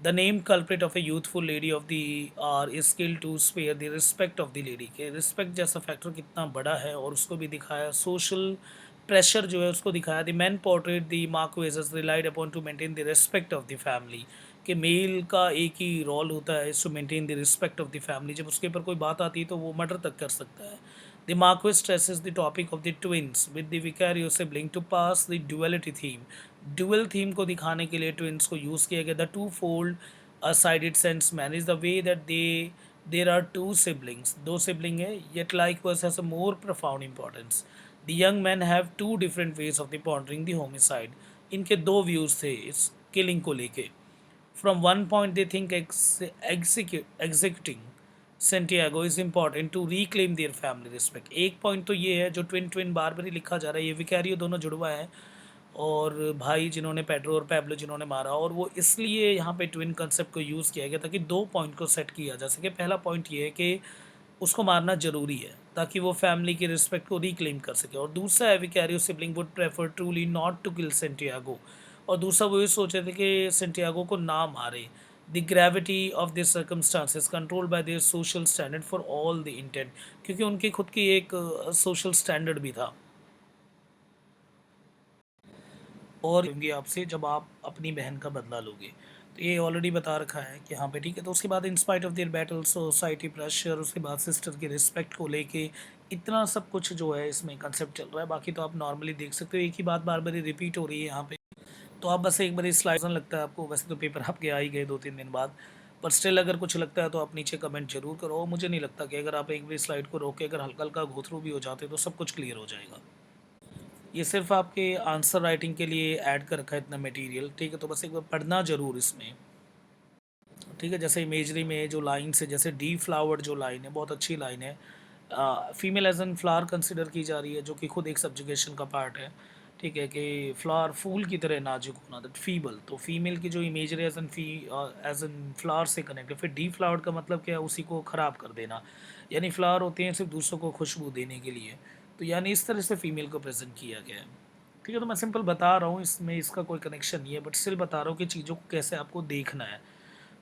The name culprit of a youthful lady of the are is skill to spare the respect of the lady, के respect जैसा factor कितना बड़ा है, और उसको भी दिखाया। सोशल प्रेशर जो है उसको दिखाया। The man portrait the marquess relied upon to maintain the respect of the family, कि मेल का एक ही रोल होता है, to maintain the respect of the family. जब उसके ऊपर कोई बात आती है तो वो मर्डर तक कर सकता है। The marquess stresses the topic of the twins with the vicarious sibling to pass the duality theme। Dual theme को दिखाने के लिए ट्विन्स को यूज़ किया गया। The two fold a sided sense man is the way that there are two siblings, दो sibling है, yet like verse has a more profound importance. The young man have two different ways of the pondering the homicide. इनके दो views थे इस killing को लेके। From one point, they think executing Santiago is important to reclaim their family respect। एक point तो ये है, जो ट्विन ट्विन बार बार ही लिखा जा रहा है, ये विकारियो दोनों जुड़वा है, और भाई जिन्होंने पेड्रो और पैब्लो जिन्होंने मारा, और वो इसलिए यहाँ पे ट्विन कंसेप्ट को यूज़ किया गया ताकि दो पॉइंट को सेट किया जा सके। पहला पॉइंट ये है कि उसको मारना ज़रूरी है ताकि वो फैमिली की रिस्पेक्ट को रिक्लेम कर सके, और दूसरा है Vicario sibling would prefer truly not to kill Santiago, और दूसरा वो ये सोच रहे थे कि सेंटियागो को ना मारे। The gravity of this circumstances controlled by their social standard for all the intent, क्योंकि उनकी खुद की एक सोशल स्टैंडर्ड भी था। और होंगे आपसे जब आप अपनी बहन का बदला लोगे, तो ये ऑलरेडी बता रखा है कि हाँ पे ठीक है। तो उसके बाद in spite of their battle society pressure, उसके बाद सिस्टर की रिस्पेक्ट को लेके इतना सब कुछ जो है इसमें कंसेप्ट चल रहा है। बाकी तो आप नॉर्मली देख सकते हो, एक ही बात बार बार रिपीट हो रही है यहाँ पे। तो आप बस एक बार स्लाइड लगता है आपको, वैसे तो पेपर आपके आ ही गए 2-3 दिन बाद, पर स्टिल अगर कुछ लगता है तो आप नीचे कमेंट जरूर करो। और मुझे नहीं लगता कि अगर आप एक बार स्लाइड को रोक के अगर हल्का हल्का गो थ्रू भी हो जाते तो सब कुछ क्लियर हो जाएगा। ये सिर्फ आपके आंसर राइटिंग के लिए ऐड कर रखा है इतना मटेरियल, ठीक है। तो बस एक बार पढ़ना ज़रूर इसमें, ठीक है। जैसे इमेजरी में जो लाइन्स है, जैसे डी फ्लावर्ड जो लाइन है बहुत अच्छी लाइन है। Female as an flower consider की जा रही है, जो कि खुद एक सब्जुगेशन का पार्ट है, ठीक है। कि फ्लावर फूल की तरह नाजुक होना, दैट फीबल। तो फीमेल की जो इमेजरी एज एन फ्लावर से कनेक्ट है। फिर डी फ्लावर्ड का मतलब क्या है, उसी को ख़राब कर देना, यानी फ्लावर होते हैं सिर्फ दूसरों को खुशबू देने के लिए। तो यानी इस तरह से फीमेल को प्रेजेंट किया गया है, ठीक है। तो मैं सिंपल बता रहा हूँ, इसमें इसका कोई कनेक्शन नहीं है, बट स्टिल बता रहा हूँ कि चीज़ों को कैसे आपको देखना है,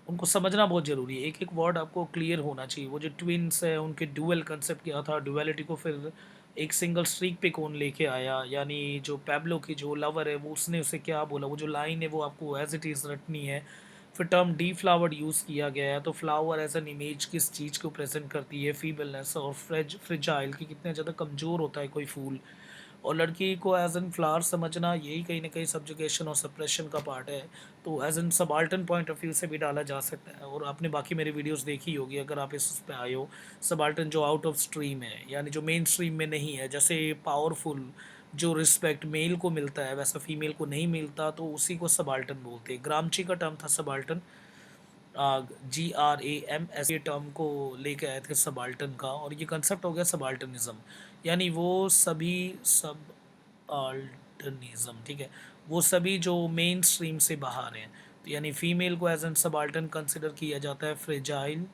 उनको समझना बहुत ज़रूरी है। एक एक वर्ड आपको क्लियर होना चाहिए। वो जो ट्विन्स है उनके डुअल कंसेप्ट क्या था, डुअलिटी को फिर एक सिंगल स्ट्रीक पे कौन लेके आया, यानी जो पैब्लो की जो लवर है वो उसने उसे क्या बोला, वो जो लाइन है वो आपको एज इट इज़ रटनी है। फिर टर्म डी फ्लावर्ड यूज़ किया गया है, तो फ्लावर एज एन इमेज किस चीज़ को प्रेजेंट करती है, फीबलनेस और फ्रिजाइल की कितने ज़्यादा कमज़ोर होता है कोई फूल। और लड़की को एज एन फ्लावर समझना, यही कहीं ना कहीं सब्जुकेशन और सप्रेशन का पार्ट है। तो as an subaltern point of view से भी डाला जा सकता है। और आपने बाकी मेरी वीडियोस देखी होगी अगर आप इस पे आए हो। सबाल्टन जो आउट ऑफ स्ट्रीम है, यानी जो मेन स्ट्रीम में नहीं है, जैसे पावरफुल जो रिस्पेक्ट मेल को मिलता है वैसा फीमेल को नहीं मिलता, तो उसी को सबाल्टन बोलते हैं। ग्रामची का टर्म था सबाल्टन, GRAM ये टर्म को लेके आए थे सबाल्टन का, और ये कंसेप्ट हो गया सबाल्टनिज्म, यानी वो सभी सब सबाल्टनिज्म, ठीक है, वो सभी जो मेन स्ट्रीम से बाहर हैं। तो यानी फीमेल को एज एन सबाल्टन कंसिडर किया जाता है, फ्रेजाइल,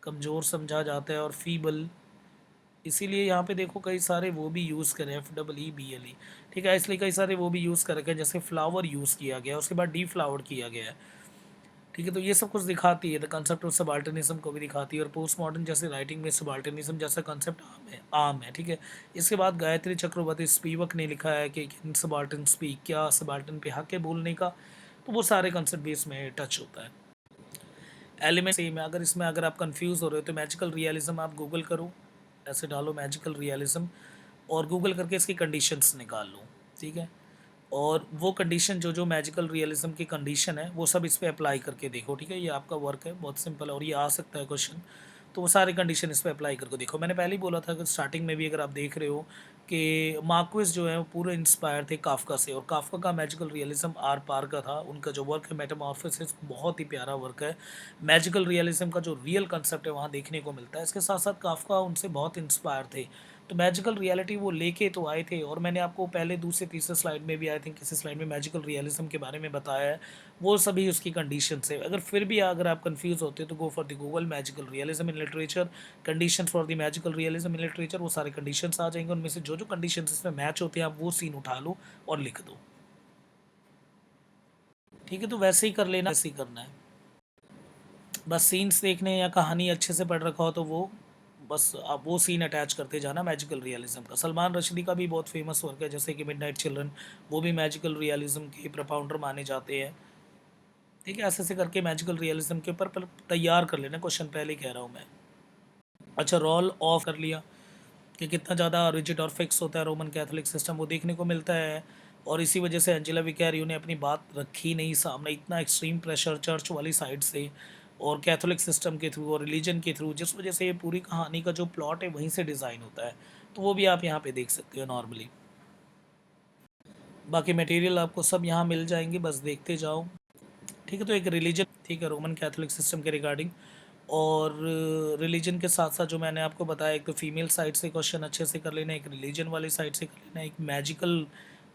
कमज़ोर समझा जाता है, और फीबल। इसीलिए यहाँ पे देखो कई सारे वो भी यूज़ करें, FEEBLE, ठीक है, इसलिए कई सारे वो भी यूज़ कर रखे हैं, जैसे फ्लावर यूज़ किया गया, उसके बाद डी फ्लावर किया गया है, ठीक है। तो ये सब कुछ दिखाती है, द कंसेप्ट ऑफ सबाल्टनिज्म को भी दिखाती है, और पोस्ट मॉडर्न जैसे राइटिंग में सबाल्टनिज्म जैसा कंसेप्ट आम है, ठीक है। इसके बाद गायत्री चक्रवर्ती स्पीवक ने लिखा है कि कैन सबाल्टन स्पीक, क्या सबाल्टन पे हक है बोलने का, तो वो सारे कंसेप्ट भी इसमें टच होता है। एलिमेंट सेम है, अगर आप कंफ्यूज हो रहे हो तो मैजिकल रियलिज्म आप गूगल करो, ऐसे डालो मैजिकल रियलिज्म, और गूगल करके इसकी कंडीशंस निकाल लो, ठीक है। और वो कंडीशन जो जो मैजिकल रियलिज्म की कंडीशन है वो सब इस पे अप्लाई करके देखो, ठीक है। ये आपका वर्क है, बहुत सिंपल है, और ये आ सकता है क्वेश्चन, तो वो सारे कंडीशन इस पे अप्लाई करके देखो। मैंने पहले ही बोला था कि स्टार्टिंग में भी अगर आप देख रहे हो कि मार्क्वेस जो है वो पूरे इंस्पायर थे काफका से, और काफका का मैजिकल रियलिज्म आर पार का था। उनका जो वर्क है मेटामॉर्फोसिस, बहुत ही प्यारा वर्क है। मैजिकल रियलिज्म का जो रियल कंसेप्ट है वहाँ देखने को मिलता है। इसके साथ साथ काफका उनसे बहुत इंस्पायर थे, तो मैजिकल रियलिटी वो लेके तो आए थे। और मैंने आपको पहले दूसरे तीसरे स्लाइड में भी, आई थिंक किसी स्लाइड में, मैजिकल रियलिज्म के बारे में बताया है, वो सभी उसकी कंडीशन है। अगर फिर भी अगर आप कंफ्यूज होते हो तो go for the Google magical realism in literature, condition for the magical realism in literature, वो सारे कंडीशंस आ जाएंगे, उनमें से जो जो कंडीशन इसमें मैच होते हैं आप वो सीन उठा लो और लिख दो, ठीक है। तो वैसे ही कर लेना, वैसे ही करना है, बस सीन्स देखने या कहानी अच्छे से पढ़ रखा हो तो वो, बस आप वो सीन अटैच करते जाना मैजिकल रियलिज्म का। सलमान रश्दी का भी बहुत फेमस वर्क है, जैसे कि मिडनाइट चिल्ड्रन, वो भी मैजिकल रियलिज्म के प्रपाउंडर माने जाते हैं, ठीक है। ऐसे ऐसे करके मैजिकल रियलिज्म के ऊपर तैयार कर लेना क्वेश्चन, पहले कह रहा हूँ मैं। अच्छा, रोल ऑफ कर लिया कि कितना ज़्यादा रिजिड और फिक्स होता है रोमन कैथोलिक सिस्टम, वो देखने को मिलता है। और इसी वजह से एंजेला विकैरियो ने अपनी बात रखी नहीं सामने, इतना एक्सट्रीम प्रेशर चर्च वाली साइड से और कैथोलिक सिस्टम के थ्रू और रिलीजन के थ्रू, जिस वजह से ये पूरी कहानी का जो प्लॉट है वहीं से डिज़ाइन होता है। तो वो भी आप यहाँ पे देख सकते हो नॉर्मली। बाकी मटेरियल आपको सब यहाँ मिल जाएंगे, बस देखते जाओ, ठीक है। तो एक रिलीजन, ठीक है, रोमन कैथोलिक सिस्टम के रिगार्डिंग, और रिलीजन के साथ साथ जो मैंने आपको बताया, एक तो फीमेल साइड से क्वेश्चन अच्छे से कर लेना, एक रिलीजन वाली साइड से कर लेना, एक मैजिकल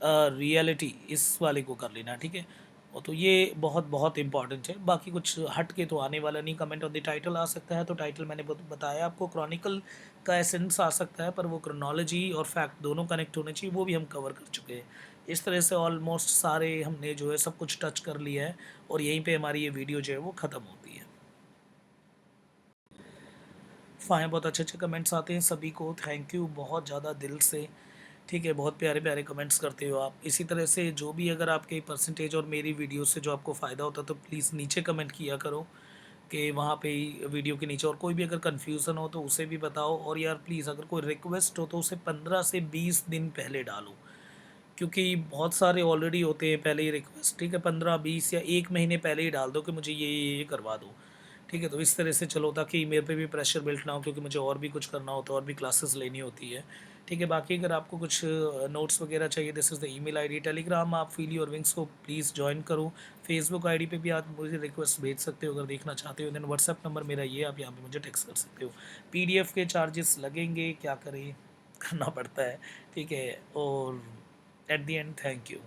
रियलिटी इस वाले को कर लेना, ठीक है। और तो ये बहुत बहुत इंपॉर्टेंट है। बाकी कुछ हट के तो आने वाला नहीं। कमेंट ऑन द टाइटल आ सकता है, तो टाइटल मैंने बताया आपको, क्रॉनिकल का एसेंस आ सकता है, पर वो क्रोनोलॉजी और फैक्ट दोनों कनेक्ट होने चाहिए, वो भी हम कवर कर चुके हैं। इस तरह से ऑलमोस्ट सारे हमने जो है सब कुछ टच कर लिया है, और यहीं पे हमारी ये वीडियो जो है वो ख़त्म होती है। फाइन, बहुत अच्छे अच्छे कमेंट्स आते हैं सभी को, थैंक यू बहुत ज़्यादा दिल से, ठीक है। बहुत प्यारे प्यारे कमेंट्स करते हो आप। इसी तरह से जो भी अगर आपके परसेंटेज और मेरी वीडियो से जो आपको फ़ायदा होता है तो प्लीज़ नीचे कमेंट किया करो, कि वहाँ पे ही वीडियो के नीचे। और कोई भी अगर कन्फ्यूज़न हो तो उसे भी बताओ, और यार प्लीज़ अगर कोई रिक्वेस्ट हो तो उसे 15 से 20 दिन पहले डालो, क्योंकि बहुत सारे ऑलरेडी होते हैं पहले ही रिक्वेस्ट, ठीक है। 15-20 या 1 महीने पहले ही डाल दो कि मुझे ये करवा दो, ठीक है। तो इस तरह से चलो, ताकि मेरे पे भी प्रेशर बिल्ट ना हो, क्योंकि मुझे और भी कुछ करना होता है, और भी क्लासेस लेनी होती है, ठीक है। बाकी अगर आपको कुछ नोट्स वगैरह चाहिए, this is the email ID. Telegram आप फील योर विंग्स को प्लीज़ ज्वाइन करो। फेसबुक आईडी पे भी आप मुझे रिक्वेस्ट भेज सकते हो अगर देखना चाहते हो। देन व्हाट्सएप नंबर मेरा ये, आप यहाँ पे मुझे टेक्स्ट कर सकते हो। पीडीएफ के चार्जेस लगेंगे, क्या करें, करना पड़ता है, ठीक है। और at the end, thank you.